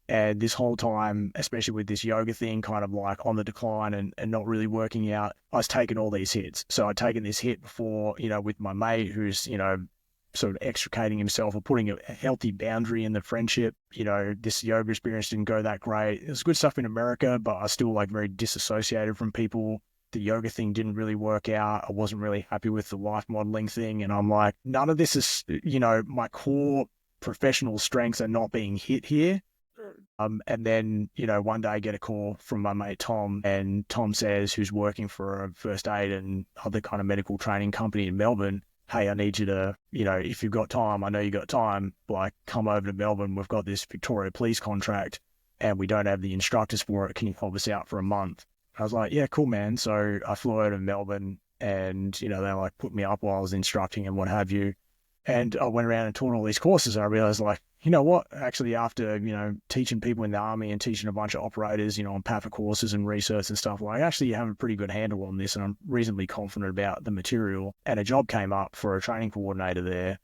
And this whole time, especially with this yoga thing kind of like on the decline and not really working out, I was taking all these hits. So I'd taken this hit before, with my mate who's, sort of extricating himself or putting a healthy boundary in the friendship. This yoga experience didn't go that great. It was good stuff in America, but I was still like very disassociated from people. The yoga thing didn't really work out. I wasn't really happy with the life modeling thing. And I'm like, none of this is, my core professional strengths are not being hit here. And then, one day I get a call from my mate Tom, and Tom says, who's working for a first aid and other kind of medical training company in Melbourne, hey, I need you to, if you've got time, I know you got time, like come over to Melbourne. We've got this Victoria Police contract and we don't have the instructors for it. Can you help us out for a month? I was like, yeah, cool, man. So I flew over to Melbourne and, they like put me up while I was instructing and what have you. And I went around and taught all these courses. And I realized, like, you know what? Actually, after, teaching people in the army and teaching a bunch of operators, on PAFA courses and research and stuff, like, actually, you have a pretty good handle on this. And I'm reasonably confident about the material. And a job came up for a training coordinator there.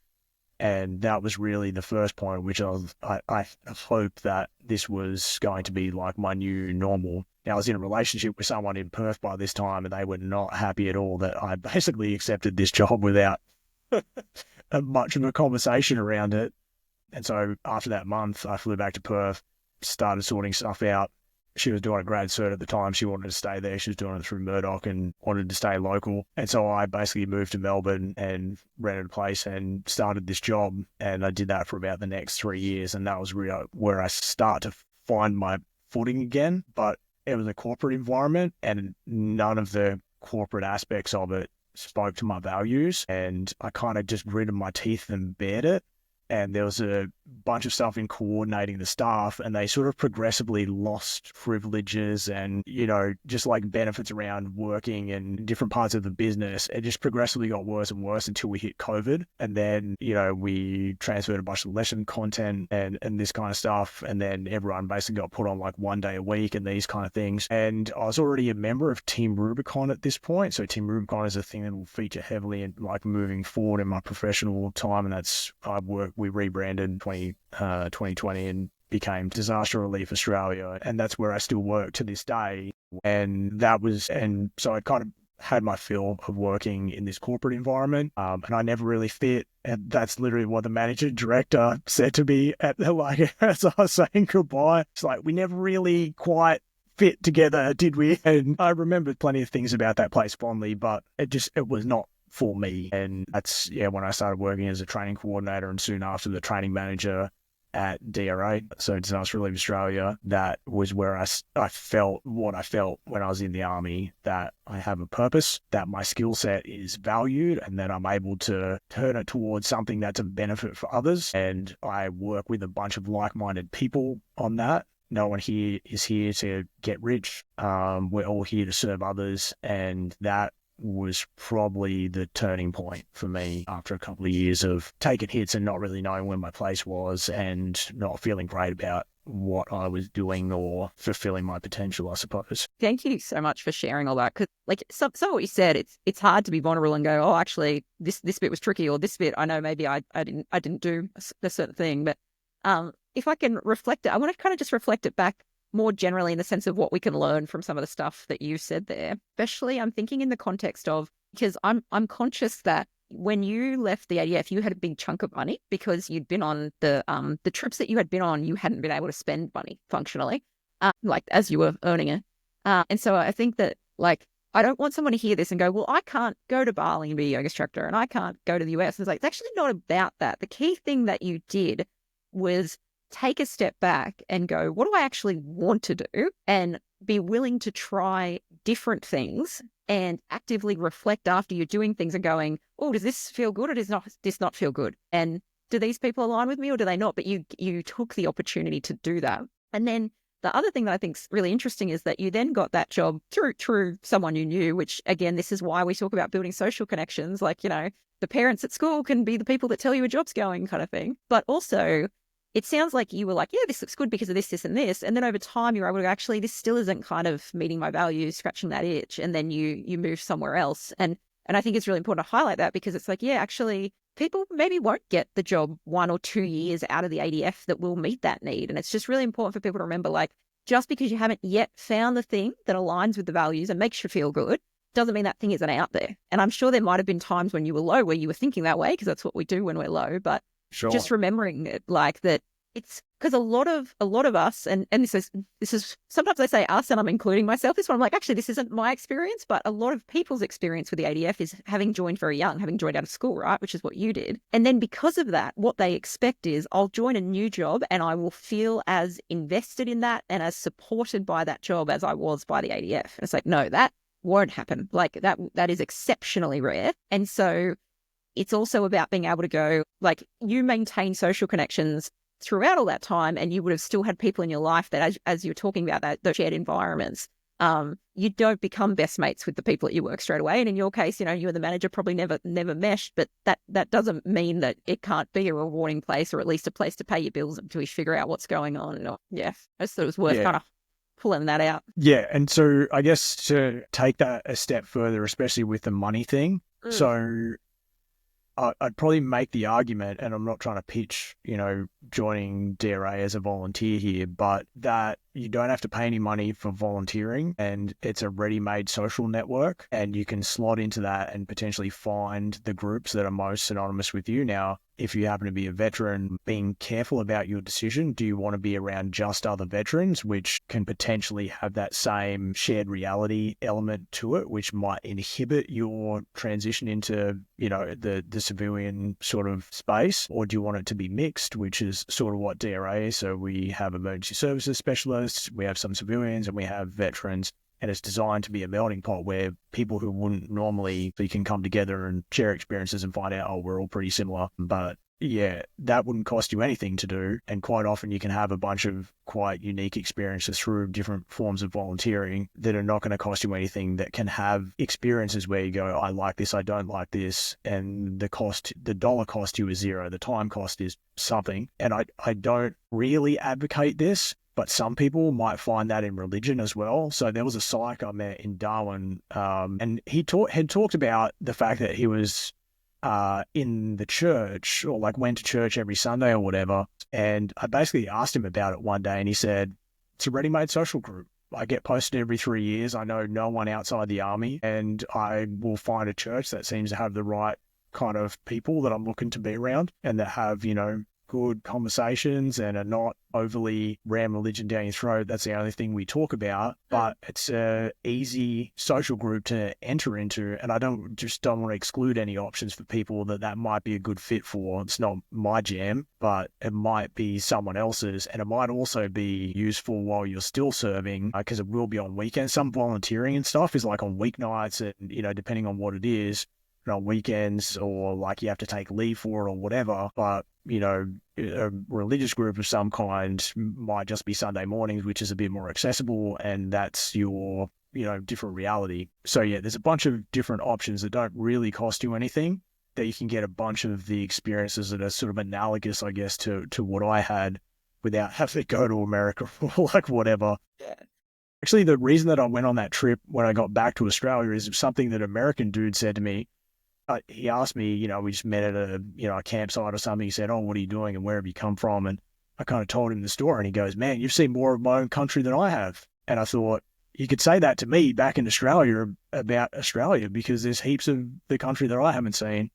And that was really the first point, which I hoped that this was going to be like my new normal. Now, I was in a relationship with someone in Perth by this time, and they were not happy at all that I basically accepted this job without much of a conversation around it. And so after that month, I flew back to Perth, started sorting stuff out. She was doing a grad cert at the time. She wanted to stay there. She was doing it through Murdoch and wanted to stay local. And so I basically moved to Melbourne and rented a place and started this job. And I did that for about the next 3 years. And that was really where I start to find my footing again. But it was a corporate environment and none of the corporate aspects of it spoke to my values. And I kind of just gritted my teeth and bared it. And there was a bunch of stuff in coordinating the staff, and they sort of progressively lost privileges and, just like benefits around working in different parts of the business. It just progressively got worse and worse until we hit COVID. And then, we transferred a bunch of lesson content and this kind of stuff. And then everyone basically got put on like 1 day a week and these kind of things. And I was already a member of Team Rubicon at this point. So Team Rubicon is a thing that will feature heavily in like moving forward in my professional time. And that's, we rebranded 2020 and became Disaster Relief Australia. And that's where I still work to this day. And so I kind of had my fill of working in this corporate environment. And I never really fit. And that's literally what the manager director said to me as I was saying goodbye. It's like, we never really quite fit together, did we? And I remember plenty of things about that place fondly, but it was not for me. And that's, when I started working as a training coordinator and soon after the training manager at DRA, so Disaster Relief Australia, that was where I felt what I felt when I was in the army, that I have a purpose, that my skill set is valued, and that I'm able to turn it towards something that's a benefit for others. And I work with a bunch of like-minded people on that. No one here is here to get rich. We're all here to serve others. And that was probably the turning point for me after a couple of years of taking hits and not really knowing where my place was and not feeling great about what I was doing or fulfilling my potential, I suppose. Thank you so much for sharing all that. Because like some of what you said, it's hard to be vulnerable and go, oh, actually this bit was tricky, or this bit, I know maybe I didn't do a certain thing. But if I can reflect it, I want to kind of just reflect it back more generally in the sense of what we can learn from some of the stuff that you said there. Especially I'm thinking in the context of, because I'm conscious that when you left the ADF, you had a big chunk of money because you'd been on the trips that you had been on, you hadn't been able to spend money functionally, like as you were earning it. And so I think that, like, I don't want someone to hear this and go, well, I can't go to Bali and be a yoga instructor and I can't go to the US. It's like, it's actually not about that. The key thing that you did was take a step back and go, what do I actually want to do? And be willing to try different things and actively reflect after you're doing things and going, oh, does this feel good or does this not feel good? And do these people align with me or do they not? But you took the opportunity to do that. And then the other thing that I think is really interesting is that you then got that job through someone you knew, which again, this is why we talk about building social connections. Like, the parents at school can be the people that tell you a job's going kind of thing. But also, it sounds like you were like, yeah, this looks good because of this, this, and this. And then over time, you're able to actually, this still isn't kind of meeting my values, scratching that itch. And then you move somewhere else. And I think it's really important to highlight that because it's like, yeah, actually, people maybe won't get the job 1 or 2 years out of the ADF that will meet that need. And it's just really important for people to remember, like, just because you haven't yet found the thing that aligns with the values and makes you feel good doesn't mean that thing isn't out there. And I'm sure there might have been times when you were low where you were thinking that way, because that's what we do when we're low. But Sure. just remembering it, like that, it's because a lot of us, and this is sometimes I say us and I'm including myself. This one I'm like, actually, this isn't my experience, but a lot of people's experience with the ADF is having joined very young, having joined out of school, right? Which is what you did. And then because of that, what they expect is I'll join a new job and I will feel as invested in that and as supported by that job as I was by the ADF. And it's like, no, that won't happen. Like that is exceptionally rare. And so it's also about being able to go, like, you maintain social connections throughout all that time, and you would have still had people in your life that, as you're talking about, that those shared environments, you don't become best mates with the people at your work straight away. And in your case, you know, you and the manager probably never meshed, but that doesn't mean that it can't be a rewarding place, or at least a place to pay your bills until you figure out what's going on. And yeah, I just thought it was worth kind of pulling that out. Yeah. And so I guess to take that a step further, especially with the money thing, so I'd probably make the argument, and I'm not trying to pitch, you know, joining DRA as a volunteer here, but that you don't have to pay any money for volunteering, and it's a ready-made social network, and you can slot into that and potentially find the groups that are most synonymous with you. Now, if you happen to be a veteran, being careful about your decision. Do you want to be around just other veterans, which can potentially have that same shared reality element to it, which might inhibit your transition into, you know, the civilian sort of space? Or do you want it to be mixed, which is sort of what DRA is? So we have emergency services specialists, we have some civilians, and we have veterans. And it's designed to be a melting pot where people who wouldn't normally can come together and share experiences and find out, oh, we're all pretty similar. But yeah, that wouldn't cost you anything to do. And quite often you can have a bunch of quite unique experiences through different forms of volunteering that are not going to cost you anything, that can have experiences where you go, I like this, I don't like this. And the dollar cost you is zero. The time cost is something. And I don't really advocate this, but some people might find that in religion as well. So there was a psych I met in Darwin, and he had talked about the fact that he was in the church, or like went to church every Sunday or whatever. And I basically asked him about it one day, and he said, it's a ready-made social group. I get posted every 3 years. I know no one outside the army, and I will find a church that seems to have the right kind of people that I'm looking to be around, and that have, you know, good conversations and are not overly ram religion down your throat. That's the only thing we talk about, but it's a easy social group to enter into. And I don't want to exclude any options for people that might be a good fit for. It's not my jam, but it might be someone else's. And it might also be useful while you're still serving, because it will be on weekends. Some volunteering and stuff is like on weeknights, and, you know, depending on what it is, on weekends, or like you have to take leave for it or whatever. But, you know, a religious group of some kind might just be Sunday mornings, which is a bit more accessible, and that's your, you know, different reality. So yeah, there's a bunch of different options that don't really cost you anything, that you can get a bunch of the experiences that are sort of analogous, I guess, to what I had, without having to go to America or like whatever. Yeah. Actually, the reason that I went on that trip when I got back to Australia is something that an American dude said to me. He asked me, you know, we just met at a campsite or something. He said, oh, what are you doing and where have you come from? And I kind of told him the story, and he goes, man, you've seen more of my own country than I have. And I thought, you could say that to me back in Australia about Australia, because there's heaps of the country that I haven't seen.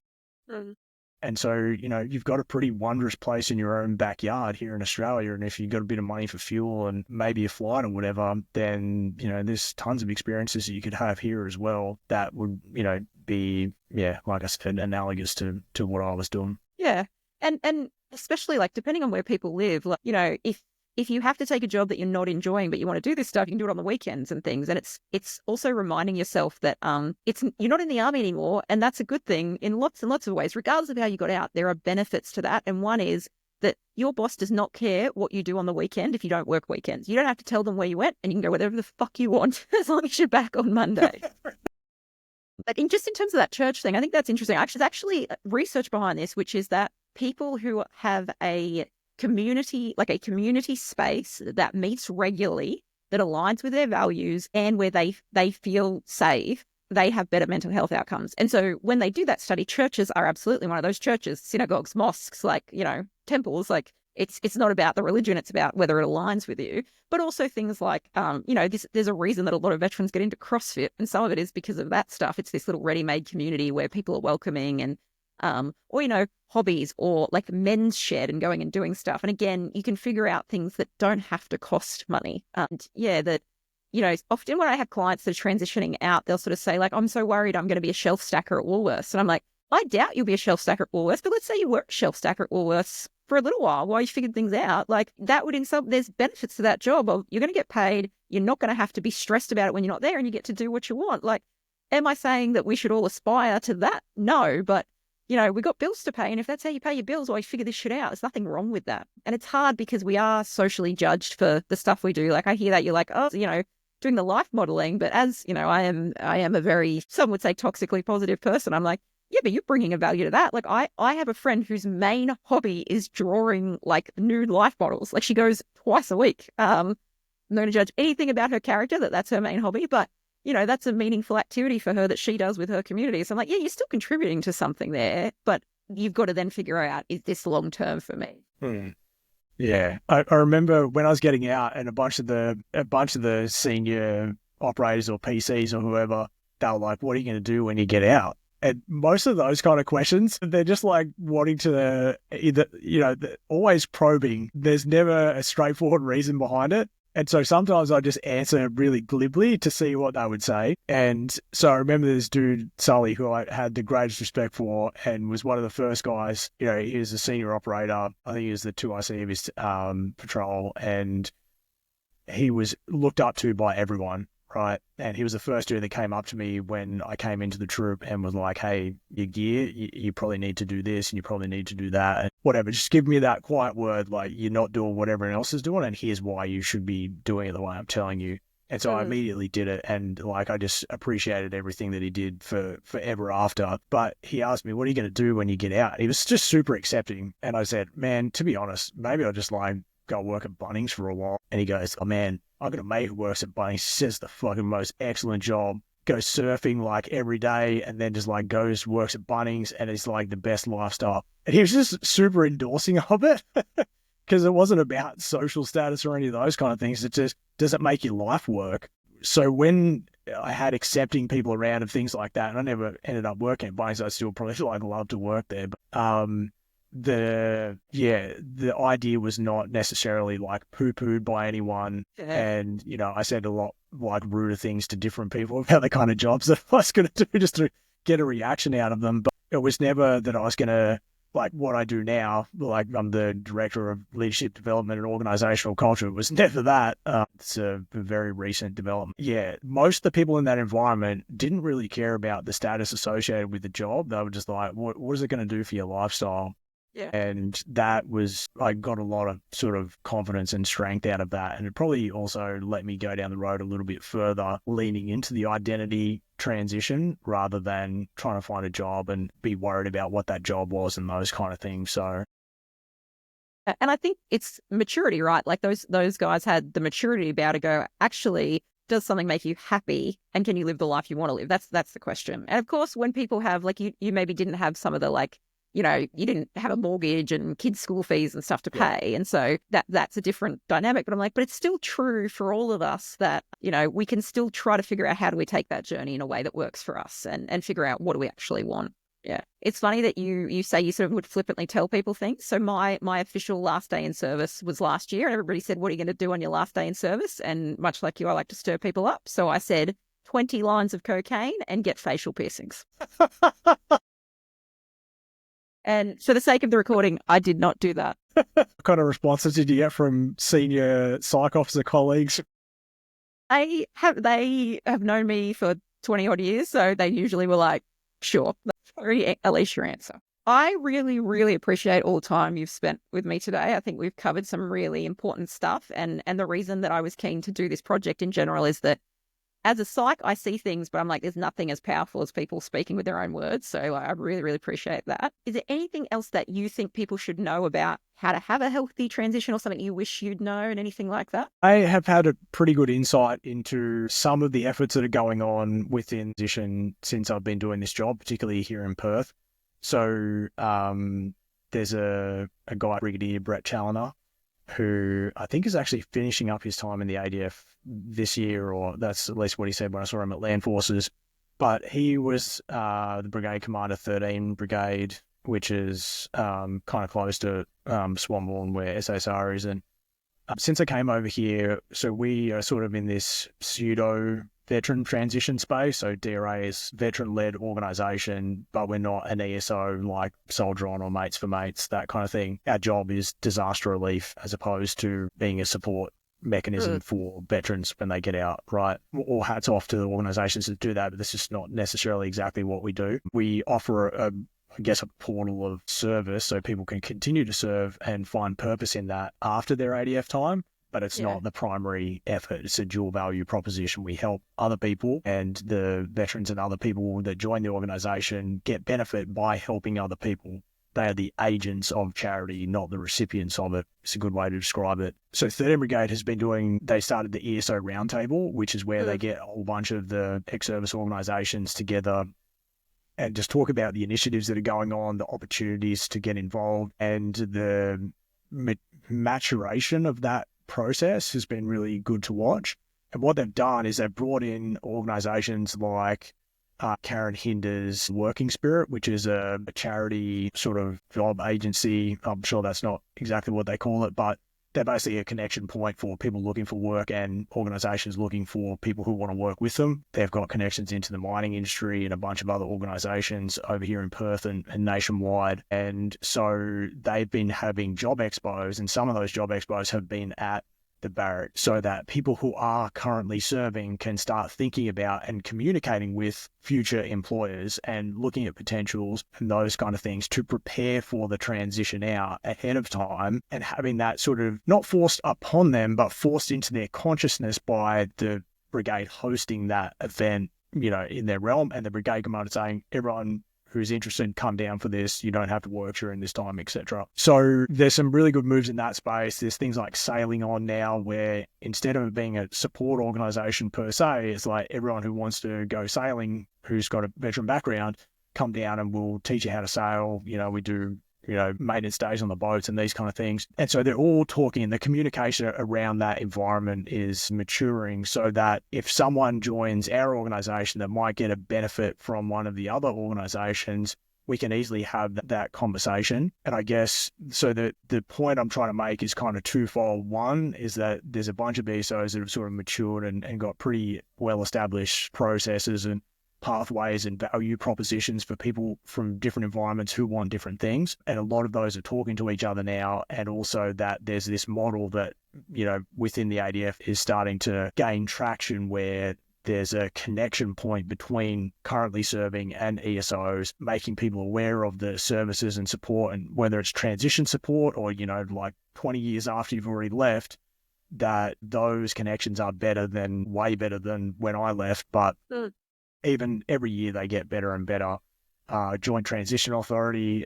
And so, you know, you've got a pretty wondrous place in your own backyard here in Australia. And if you've got a bit of money for fuel and maybe a flight or whatever, then, you know, there's tons of experiences that you could have here as well that would, you know, be, yeah, like I said, analogous to what I was doing. Yeah. And especially, like, depending on where people live, like, you know, if you have to take a job that you're not enjoying, but you want to do this stuff, you can do it on the weekends and things. And it's also reminding yourself that you're not in the army anymore, and that's a good thing in lots and lots of ways. Regardless of how you got out, there are benefits to that. And one is that your boss does not care what you do on the weekend if you don't work weekends. You don't have to tell them where you went, and you can go wherever the fuck you want as long as you're back on Monday. But in terms of that church thing, I think that's interesting. There's actually research behind this, which is that people who have a community space that meets regularly, that aligns with their values, and where they feel safe, they have better mental health outcomes. And so when they do that study, churches are absolutely one of those churches, synagogues, mosques, like, temples, like it's not about the religion, it's about whether it aligns with you. But also things like, there's a reason that a lot of veterans get into CrossFit, and some of it is because of that stuff. It's this little ready-made community where people are welcoming, and or hobbies, or like men's shed and going and doing stuff. And again, you can figure out things that don't have to cost money. And often when I have clients that are transitioning out, they'll sort of say like, I'm so worried I'm going to be a shelf stacker at Woolworths. And I'm like, I doubt you'll be a shelf stacker at Woolworths, but let's say you were a shelf stacker at Woolworths for a little while you figured things out. Like that would there's benefits to that job of you're going to get paid. You're not going to have to be stressed about it when you're not there, and you get to do what you want. Like, am I saying that we should all aspire to that? No, but we got bills to pay, and if that's how you pay your bills, you figure this shit out. There's nothing wrong with that. And it's hard because we are socially judged for the stuff we do. Like I hear that you're like, doing the life modeling, but as I am a very, some would say, toxically positive person. I'm like, yeah, but you're bringing a value to that. Like I have a friend whose main hobby is drawing like nude life models. Like she goes twice a week. I'm not going to judge anything about her character, that's her main hobby, but that's a meaningful activity for her that she does with her community. So I'm like, yeah, you're still contributing to something there, but you've got to then figure out, is this long-term for me? Yeah. I remember when I was getting out, and a bunch of the senior operators or PCs or whoever, they were like, what are you going to do when you get out? And most of those kind of questions, they're just like wanting to either, always probing. There's never a straightforward reason behind it. And so sometimes I just answer really glibly to see what they would say. And so I remember this dude, Sully, who I had the greatest respect for and was one of the first guys. He was a senior operator. I think he was the 2IC of his patrol, and he was looked up to by everyone, right? And he was the first dude that came up to me when I came into the troop and was like, hey, your gear, you probably need to do this and you probably need to do that. And whatever, just give me that quiet word, like you're not doing what everyone else is doing, and here's why you should be doing it the way I'm telling you. And so I immediately did it, and like I just appreciated everything that he did for forever after. But he asked me, what are you going to do when you get out? He was just super accepting. And I said, man, to be honest, maybe I'll just like go work at Bunnings for a while. And he goes, oh man, I've got a mate who works at Bunnings, says the fucking most excellent job, goes surfing like every day, and then just like works at Bunnings, and it's like the best lifestyle. And he was just super endorsing of it because it wasn't about social status or any of those kind of things. It's just, does it make your life work? So when I had accepting people around and things like that, and I never ended up working at Bunnings, I still probably like love to work there. But the idea was not necessarily like poo-pooed by anyone. Yeah. And I said a lot like ruder things to different people about the kind of jobs that I was going to do just to get a reaction out of them. But it was never that I was going to, like what I do now, like I'm the director of leadership development and organizational culture. It was never that. It's a very recent development. Yeah, most of the people in that environment didn't really care about the status associated with the job. They were just like, what is it going to do for your lifestyle? Yeah. And that was, I got a lot of sort of confidence and strength out of that. And it probably also let me go down the road a little bit further, leaning into the identity transition rather than trying to find a job and be worried about what that job was and those kind of things. So. And I think it's maturity, right? Like those guys had the maturity to be able to go, actually, does something make you happy? And can you live the life you want to live? That's the question. And of course, when people have, like you maybe didn't have some of the like, you didn't have a mortgage and kids' school fees and stuff to pay. Yeah. And so that's a different dynamic. But I'm like, but it's still true for all of us that, we can still try to figure out how do we take that journey in a way that works for us and figure out what do we actually want. Yeah. It's funny that you say you sort of would flippantly tell people things. So my official last day in service was last year, and everybody said, what are you going to do on your last day in service? And much like you, I like to stir people up. So I said 20 lines of cocaine and get facial piercings. And for the sake of the recording, I did not do that. What kind of responses did you get from senior psych officer colleagues? They have known me for 20 odd years, so they usually were like, sure. That's a very Aleesha answer. I really, really appreciate all the time you've spent with me today. I think we've covered some really important stuff. And the reason that I was keen to do this project in general is that as a psych, I see things, but I'm like, there's nothing as powerful as people speaking with their own words. So I really, really appreciate that. Is there anything else that you think people should know about how to have a healthy transition, or something you wish you'd known, anything like that? I have had a pretty good insight into some of the efforts that are going on within transition since I've been doing this job, particularly here in Perth. So there's a guy, Brigadier Brett Challoner, who I think is actually finishing up his time in the ADF this year, or that's at least what he said when I saw him at Land Forces. But he was the Brigade Commander 13 Brigade, which is kind of close to Swanbourne where SASR is. And since I came over here, so we are sort of in this pseudo veteran transition space. So DRA is veteran-led organisation, but we're not an ESO like Soldier On or Mates for Mates, that kind of thing. Our job is disaster relief as opposed to being a support mechanism for veterans when they get out, right? All hats off to the organisations that do that, but this is not necessarily exactly what we do. We offer a portal of service so people can continue to serve and find purpose in that after their ADF time. But it's not the primary effort. It's a dual value proposition. We help other people, and the veterans and other people that join the organisation get benefit by helping other people. They are the agents of charity, not the recipients of it. It's a good way to describe it. So 13 Brigade has been they started the ESO Roundtable, which is where they get a whole bunch of the ex-service organisations together and just talk about the initiatives that are going on, the opportunities to get involved, and the maturation of that process has been really good to watch. And what they've done is they've brought in organisations like Karen Hinder's Working Spirit, which is a charity sort of job agency. I'm sure that's not exactly what they call it, but they're basically a connection point for people looking for work and organisations looking for people who want to work with them. They've got connections into the mining industry and a bunch of other organisations over here in Perth and nationwide. And so they've been having job expos, and some of those job expos have been at the barrack, so that people who are currently serving can start thinking about and communicating with future employers and looking at potentials and those kind of things to prepare for the transition out ahead of time, and having that sort of not forced upon them, but forced into their consciousness by the brigade hosting that event, in their realm, and the brigade commander saying, everyone who's interested, come down for this. You don't have to work during this time, etc. So there's some really good moves in that space. There's things like Sailing On now, where instead of being a support organisation per se, it's like everyone who wants to go sailing, who's got a veteran background, come down and we'll teach you how to sail. We do maintenance days on the boats and these kind of things. And so they're all talking, and the communication around that environment is maturing, so that if someone joins our organisation that might get a benefit from one of the other organisations, we can easily have that conversation. And I guess, so the point I'm trying to make is kind of twofold. One is that there's a bunch of ESOs that have sort of matured and got pretty well-established processes and pathways and value propositions for people from different environments who want different things. And a lot of those are talking to each other now. And also that there's this model that, within the ADF is starting to gain traction, where there's a connection point between currently serving and ESOs, making people aware of the services and support, and whether it's transition support or, like 20 years after you've already left, that those connections are way better than when I left. But even every year they get better and better. Joint Transition Authority,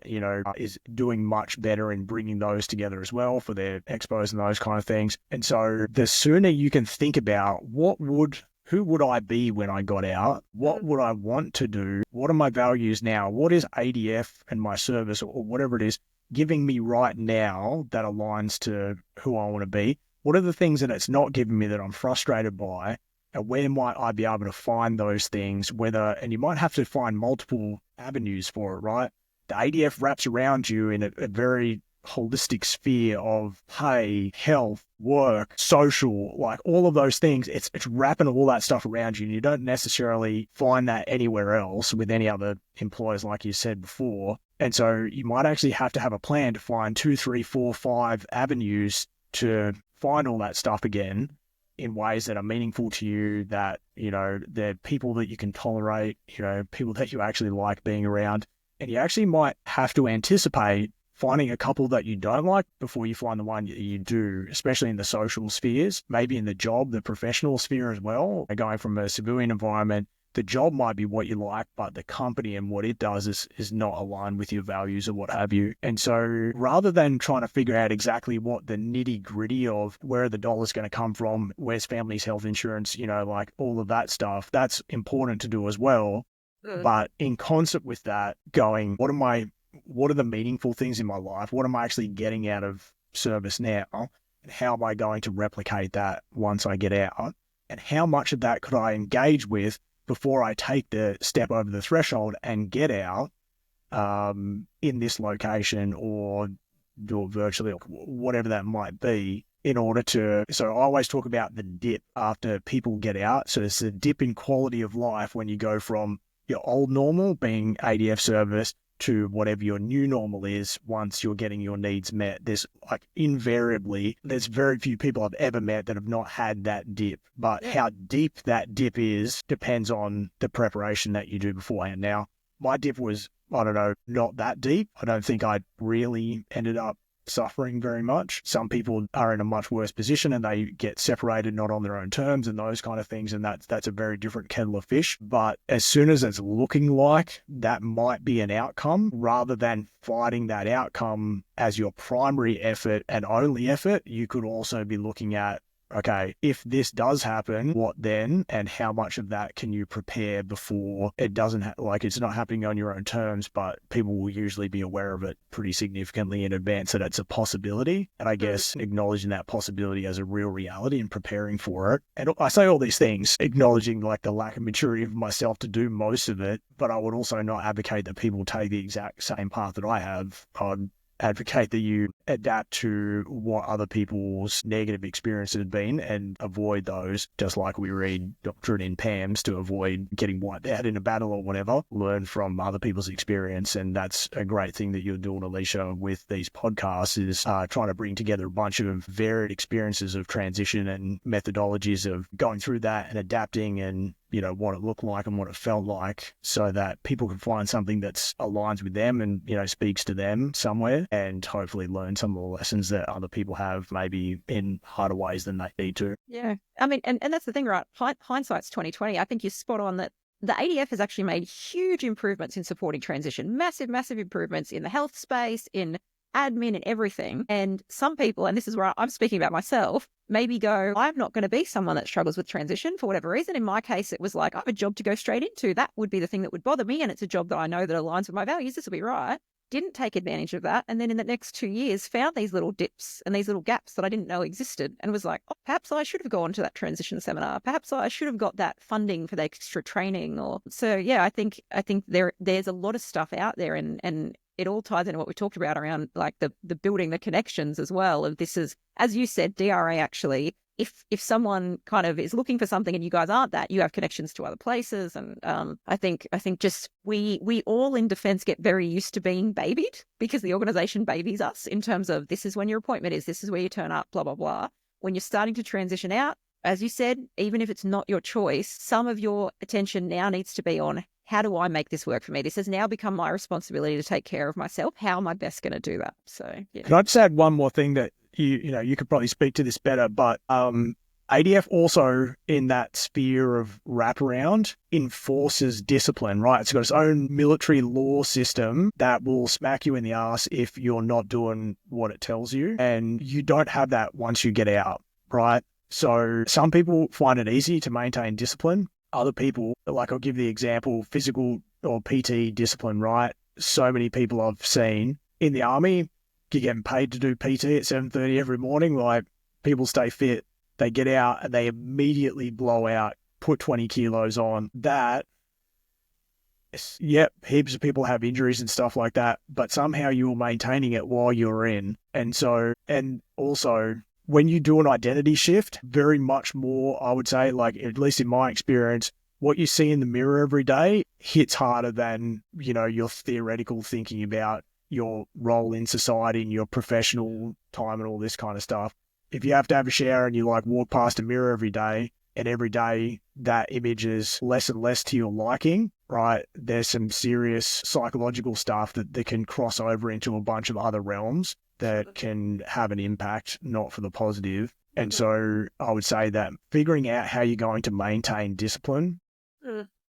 is doing much better in bringing those together as well for their expos and those kind of things. And so the sooner you can think about who would I be when I got out? What would I want to do? What are my values now? What is ADF and my service, or whatever it is, giving me right now that aligns to who I want to be? What are the things that it's not giving me that I'm frustrated by? And where might I be able to find those things? And you might have to find multiple avenues for it, right? The ADF wraps around you in a very holistic sphere of pay, health, work, social, like all of those things. It's wrapping all that stuff around you, and you don't necessarily find that anywhere else with any other employers, like you said before. And so you might actually have to have a plan to find 2, 3, 4, 5 avenues to find all that stuff again, in ways that are meaningful to you, that, they're people that you can tolerate, people that you actually like being around. And you actually might have to anticipate finding a couple that you don't like before you find the one you do, especially in the social spheres, maybe in the job, the professional sphere as well. Going from a civilian environment, the job might be what you like, but the company and what it does is not aligned with your values or what have you. And so rather than trying to figure out exactly what the nitty gritty of where the dollar's going to come from, where's family's health insurance, like all of that stuff, that's important to do as well. But in concert with that, going, what are the meaningful things in my life? What am I actually getting out of service now? And how am I going to replicate that once I get out? And how much of that could I engage with before I take the step over the threshold and get out in this location or do it virtually or whatever that might be in order to... So I always talk about the dip after people get out. So it's a dip in quality of life when you go from your old normal being ADF service to whatever your new normal is once you're getting your needs met. There's invariably, there's very few people I've ever met that have not had that dip. But how deep that dip is depends on the preparation that you do beforehand. Now, my dip was, I don't know, not that deep. I don't think I really ended up suffering very much. Some people are in a much worse position and they get separated not on their own terms and those kind of things, and that's a very different kettle of fish. But as soon as it's looking like that might be an outcome, rather than fighting that outcome as your primary effort and only effort, you could also be looking at, okay, if this does happen, what then? And how much of that can you prepare before it doesn't it's not happening on your own terms, but people will usually be aware of it pretty significantly in advance that it's a possibility. And I guess acknowledging that possibility as a real reality and preparing for it. And I say all these things, acknowledging the lack of maturity of myself to do most of it, but I would also not advocate that people take the exact same path that I have. I'd advocate that you adapt to what other people's negative experiences have been and avoid those, just like we read Doctrine in PAMS to avoid getting wiped out in a battle or whatever. Learn from other people's experience, and that's a great thing that you're doing, Aleesha, with these podcasts, is trying to bring together a bunch of varied experiences of transition and methodologies of going through that and adapting and what it looked like and what it felt like, so that people can find something that's aligns with them and, speaks to them somewhere, and hopefully learn some of the lessons that other people have, maybe in harder ways than they need to. Yeah. I mean, and that's the thing, right? Hindsight's 2020. I think you're spot on that the ADF has actually made huge improvements in supporting transition, massive improvements in the health space, in admin and everything. And some people, and this is where I'm speaking about myself, maybe go, I'm not going to be someone that struggles with transition for whatever reason. In my case, it was like, I have a job to go straight into. That would be the thing that would bother me. And it's a job that I know that aligns with my values. This will be right. Didn't take advantage of that. And then in the next 2 years, found these little dips and these little gaps that I didn't know existed, and was like, oh, perhaps I should have gone to that transition seminar. Perhaps I should have got that funding for the extra training. Or so, yeah, I think there's a lot of stuff out there, and it all ties into what we talked about around the building the connections as well. Of this is, as you said, DRA actually, if someone kind of is looking for something and you guys aren't that, you have connections to other places. And I think just we all in defence get very used to being babied, because the organisation babies us in terms of, this is when your appointment is, this is where you turn up, blah, blah, blah. When you're starting to transition out, as you said, even if it's not your choice, some of your attention now needs to be on, how do I make this work for me? This has now become my responsibility to take care of myself. How am I best going to do that? So, yeah. Can I just add one more thing that you could probably speak to this better, but ADF also, in that sphere of wraparound, enforces discipline, right? It's got its own military law system that will smack you in the ass if you're not doing what it tells you. And you don't have that once you get out, right? So some people find it easy to maintain discipline. Other people, like I'll give the example, physical or PT discipline, right? So many people I've seen in the army, you're getting paid to do PT at 7:30 every morning. Like, people stay fit, they get out and they immediately blow out, put 20 kilos on. That, yep, heaps of people have injuries and stuff like that, but somehow you're maintaining it while you're in. And also, when you do an identity shift, very much more, I would say, like, at least in my experience, what you see in the mirror every day hits harder than, your theoretical thinking about your role in society and your professional time and all this kind of stuff. If you have to have a shower and you walk past a mirror every day, and every day that image is less and less to your liking, right, there's some serious psychological stuff that can cross over into a bunch of other realms that can have an impact, not for the positive. And so I would say that figuring out how you're going to maintain discipline,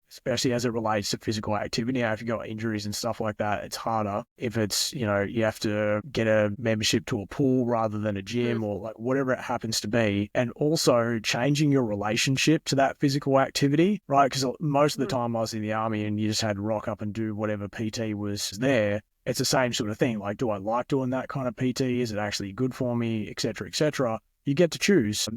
especially as it relates to physical activity. Now, if you've got injuries and stuff like that, it's harder. If it's, you have to get a membership to a pool rather than a gym or like whatever it happens to be. And also changing your relationship to that physical activity, right? Because most of the time I was in the army and you just had to rock up and do whatever PT was there. It's the same sort of thing. Like, do I like doing that kind of PT? Is it actually good for me, et cetera, et cetera? You get to choose.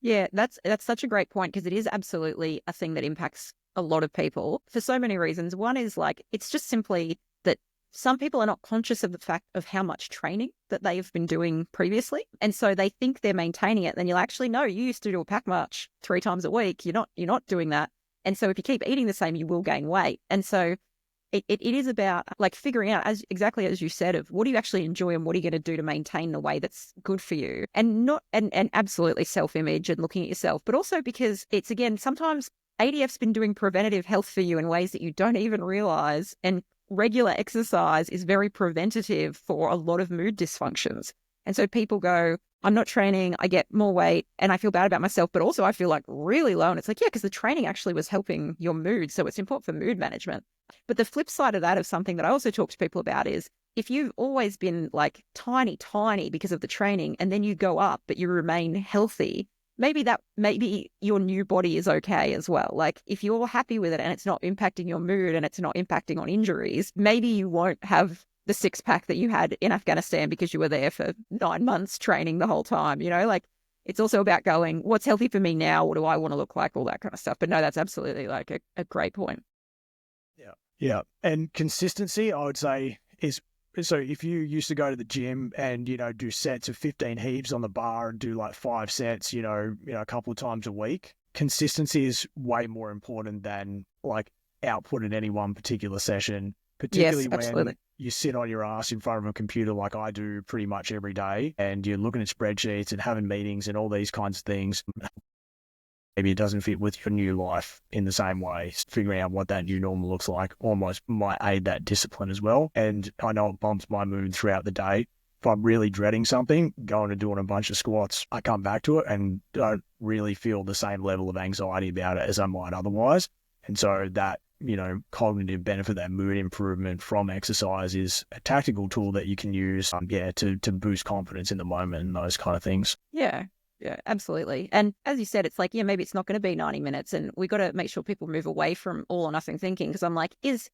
Yeah, that's such a great point, because it is absolutely a thing that impacts a lot of people for so many reasons. One is like, it's just simply that some people are not conscious of the fact of how much training that they've been doing previously. And so they think they're maintaining it. Then you'll actually know you used to do a pack march 3 times a week. You're not doing that. And so if you keep eating the same, you will gain weight. And so it is about like figuring out, as exactly as you said, of what do you actually enjoy and what are you going to do to maintain the way that's good for you, and not and absolutely self-image and looking at yourself, but also because it's, again, sometimes ADF's been doing preventative health for you in ways that you don't even realize, and regular exercise is very preventative for a lot of mood dysfunctions. And so people go, I'm not training, I get more weight and I feel bad about myself, but also I feel like really low. And it's like, yeah, because the training actually was helping your mood. So it's important for mood management. But the flip side of that, of something that I also talk to people about, is if you've always been like tiny because of the training, and then you go up, but you remain healthy, maybe your new body is okay as well. Like if you're happy with it and it's not impacting your mood and it's not impacting on injuries, maybe you won't have the 6-pack that you had in Afghanistan because you were there for 9 months training the whole time. Like it's also about going, what's healthy for me now? What do I want to look like? All that kind of stuff. But no, that's absolutely like a great point. Yeah. And consistency, I would say, is, so if you used to go to the gym and, do sets of 15 heaves on the bar and do like 5 sets, a couple of times a week, consistency is way more important than like output in any one particular session, particularly when you sit on your ass in front of a computer like I do pretty much every day, and you're looking at spreadsheets and having meetings and all these kinds of things. Maybe it doesn't fit with your new life in the same way. Figuring out what that new normal looks like almost might aid that discipline as well. And I know it bumps my mood throughout the day. If I'm really dreading something, going and doing a bunch of squats, I come back to it and don't really feel the same level of anxiety about it as I might otherwise. And so that, cognitive benefit, that mood improvement from exercise, is a tactical tool that you can use, to boost confidence in the moment and those kind of things. Yeah, absolutely. And as you said, it's like, maybe it's not going to be 90 minutes, and we got to make sure people move away from all or nothing thinking. Because I'm like, is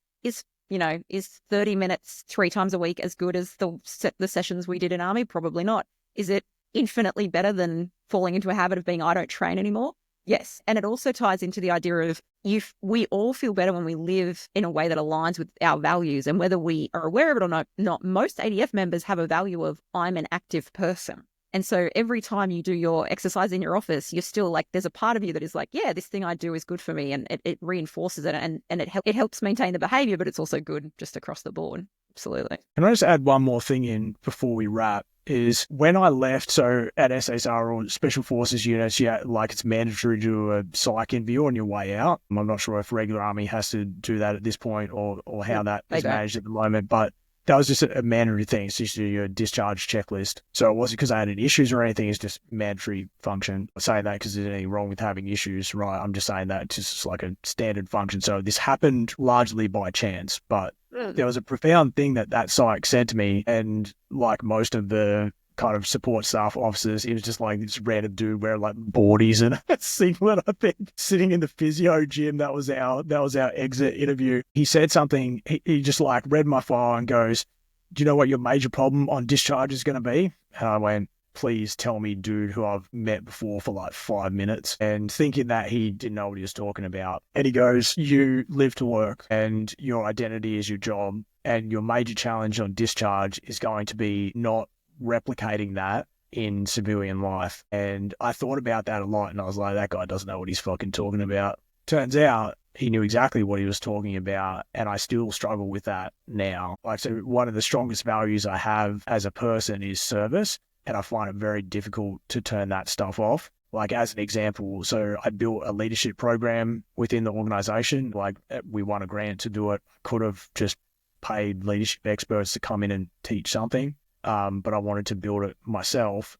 30 minutes 3 times a week as good as the sessions we did in army? Probably not. Is it infinitely better than falling into a habit of being, I don't train anymore? Yes. And it also ties into the idea of, we all feel better when we live in a way that aligns with our values. And whether we are aware of it or not, most ADF members have a value of, I'm an active person. And so every time you do your exercise in your office, you're still like, there's a part of you that is like, yeah, this thing I do is good for me. And it reinforces it, and it helps maintain the behavior, but it's also good just across the board. Absolutely. Can I just add one more thing in before we wrap? Is when I left, so at SASR or Special Forces units, it's mandatory to do a psych interview on your way out. I'm not sure if regular army has to do that at this point or how that is managed at the moment, but that was just a mandatory thing. It's just your discharge checklist. So it wasn't because I had any issues or anything. It's just mandatory function. I'm saying that because there's anything wrong with having issues, right? I'm just saying that it's just like a standard function. So this happened largely by chance, but there was a profound thing that psych said to me. And like most of the kind of support staff officers, he was just like this random dude wearing like boardies and a singlet, I think, sitting in the physio gym. That was our exit interview. He said something, he just like read my file and goes, do you know what your major problem on discharge is going to be? And I went, please tell me, dude, who I've met before for like 5 minutes, and thinking that he didn't know what he was talking about. And he goes, you live to work and your identity is your job, and your major challenge on discharge is going to be not replicating that in civilian life. And I thought about that a lot, and I was like, that guy doesn't know what he's fucking talking about. Turns out he knew exactly what he was talking about, and I still struggle with that now. Like, so one of the strongest values I have as a person is service, and I find it very difficult to turn that stuff off. Like as an example, so I built a leadership program within the organization. Like we won a grant to do it. Could have just paid leadership experts to come in and teach something. But I wanted to build it myself.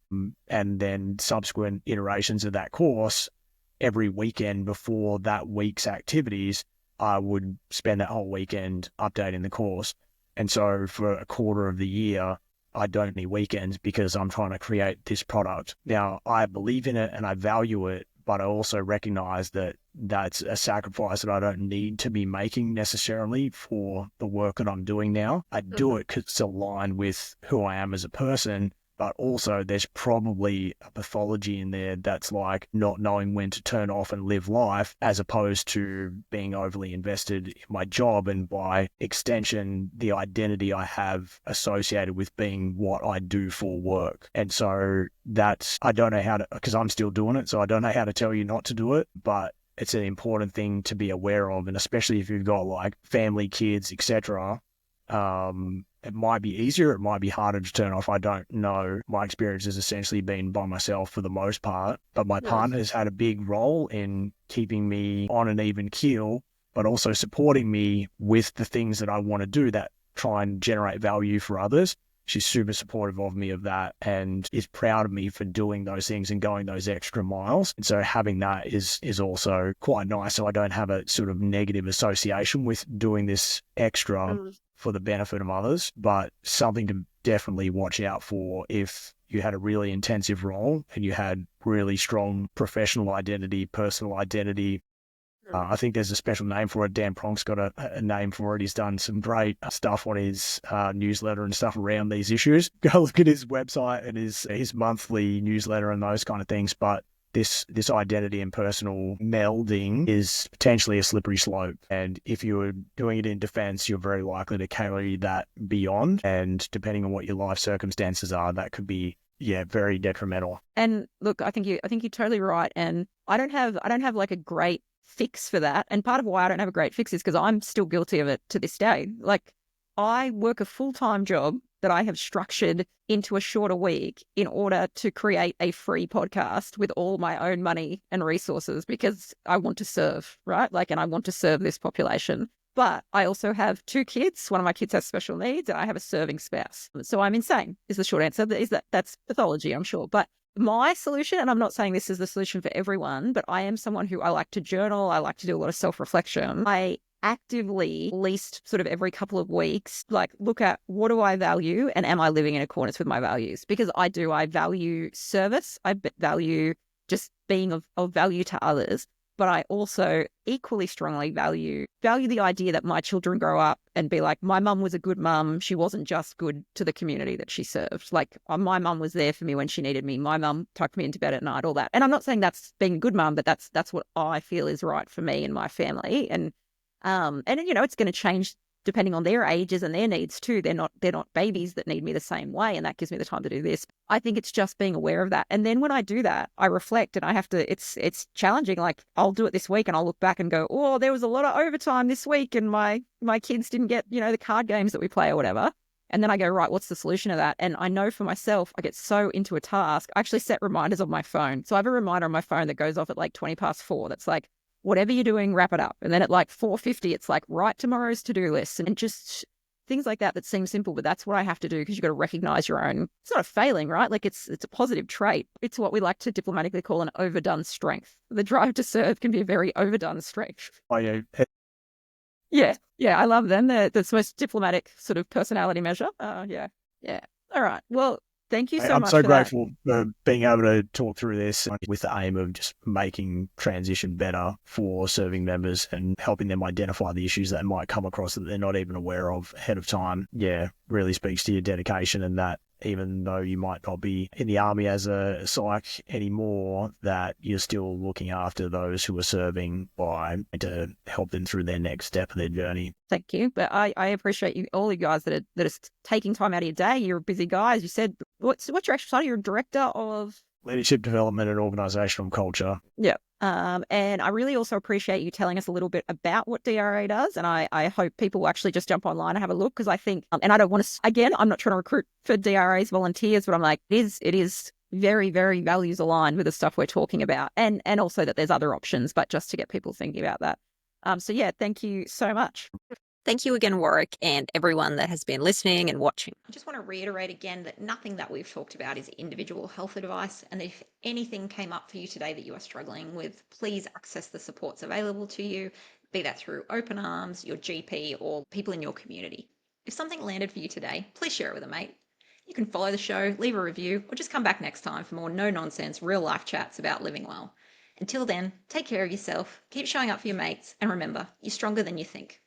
And then subsequent iterations of that course, every weekend before that week's activities, I would spend that whole weekend updating the course. And so for a quarter of the year, I don't need weekends because I'm trying to create this product. Now, I believe in it and I value it, but I also recognize that that's a sacrifice that I don't need to be making necessarily for the work that I'm doing now. I do it because it's aligned with who I am as a person, but also there's probably a pathology in there that's like not knowing when to turn off and live life, as opposed to being overly invested in my job and by extension, the identity I have associated with being what I do for work. And so that's, I don't know how to, because I'm still doing it, so I don't know how to tell you not to do it, but it's an important thing to be aware of. And especially if you've got like family, kids, etc., it might be easier, it might be harder to turn off. I don't know. My experience has essentially been by myself for the most part, but my partner has had a big role in keeping me on an even keel, but also supporting me with the things that I want to do that try and generate value for others. She's super supportive of me of that and is proud of me for doing those things and going those extra miles. And so having that is also quite nice. So I don't have a sort of negative association with doing this extra for the benefit of others, but something to definitely watch out for if you had a really intensive role and you had really strong professional identity, personal identity. I think there's a special name for it. Dan Pronk's got a name for it. He's done some great stuff on his newsletter and stuff around these issues. Go look at his website and his monthly newsletter and those kind of things. But this identity and personal melding is potentially a slippery slope. And if you're doing it in defense, you're very likely to carry that beyond. And depending on what your life circumstances are, that could be very detrimental. And look, I think you're totally right. And I don't have like a great fix for that. And part of why I don't have a great fix is because I'm still guilty of it to this day. Like I work a full-time job that I have structured into a shorter week in order to create a free podcast with all my own money and resources because I want to serve, right? Like, and I want to serve this population. But I also have 2 kids. One of my kids has special needs and I have a serving spouse. So I'm insane is the short answer. That's pathology, I'm sure. But my solution, and I'm not saying this is the solution for everyone, but I am someone who I like to journal. I like to do a lot of self-reflection. I actively, at least sort of every couple of weeks, like look at what do I value and am I living in accordance with my values? Because I value service. I value just being of value to others. But I also equally strongly value the idea that my children grow up and be like, my mum was a good mum. She wasn't just good to the community that she served. Like my mum was there for me when she needed me. My mum tucked me into bed at night, all that. And I'm not saying that's being a good mum, but that's what I feel is right for me and my family. And you know, it's going to change depending on their ages and their needs too. They're not babies that need me the same way. And that gives me the time to do this. I think it's just being aware of that. And then when I do that, I reflect and I have to, it's challenging. Like I'll do it this week and I'll look back and go, oh, there was a lot of overtime this week and my kids didn't get, you know, the card games that we play or whatever. And then I go, right, what's the solution to that? And I know for myself, I get so into a task. I actually set reminders on my phone. So I have a reminder on my phone that goes off at like 4:20. That's like, whatever you're doing, wrap it up. And then at like 4:50, it's like, write tomorrow's to-do list and just things like that seem simple, but that's what I have to do because you've got to recognize your own. It's not a failing, right? Like it's a positive trait. It's what we like to diplomatically call an overdone strength. The drive to serve can be a very overdone strength. Oh, yeah. Yeah, I love them. That's the most diplomatic sort of personality measure. Yeah. All right. Well, thank you so much. I'm so grateful for being able to talk through this with the aim of just making transition better for serving members and helping them identify the issues that might come across that they're not even aware of ahead of time. Yeah, really speaks to your dedication and that even though you might not be in the army as a psych anymore, that you're still looking after those who are serving by to help them through their next step of their journey. Thank you. But I appreciate you, all you guys that are taking time out of your day. You're a busy guy. As you said, what's your actual title? You're a director of leadership development and organizational culture. Yeah. And I really also appreciate you telling us a little bit about what DRA does. And I hope people will actually just jump online and have a look because I think, and I don't want to, again, I'm not trying to recruit for DRA's volunteers, but I'm like, it is very, very values aligned with the stuff we're talking about, and also that there's other options, but just to get people thinking about that. So yeah, thank you so much. Thank you again, Warwick, and everyone that has been listening and watching. I just want to reiterate again that nothing that we've talked about is individual health advice. And if anything came up for you today that you are struggling with, please access the supports available to you, be that through Open Arms, your GP, or people in your community. If something landed for you today, please share it with a mate. You can follow the show, leave a review, or just come back next time for more no-nonsense, real-life chats about living well. Until then, take care of yourself, keep showing up for your mates, and remember, you're stronger than you think.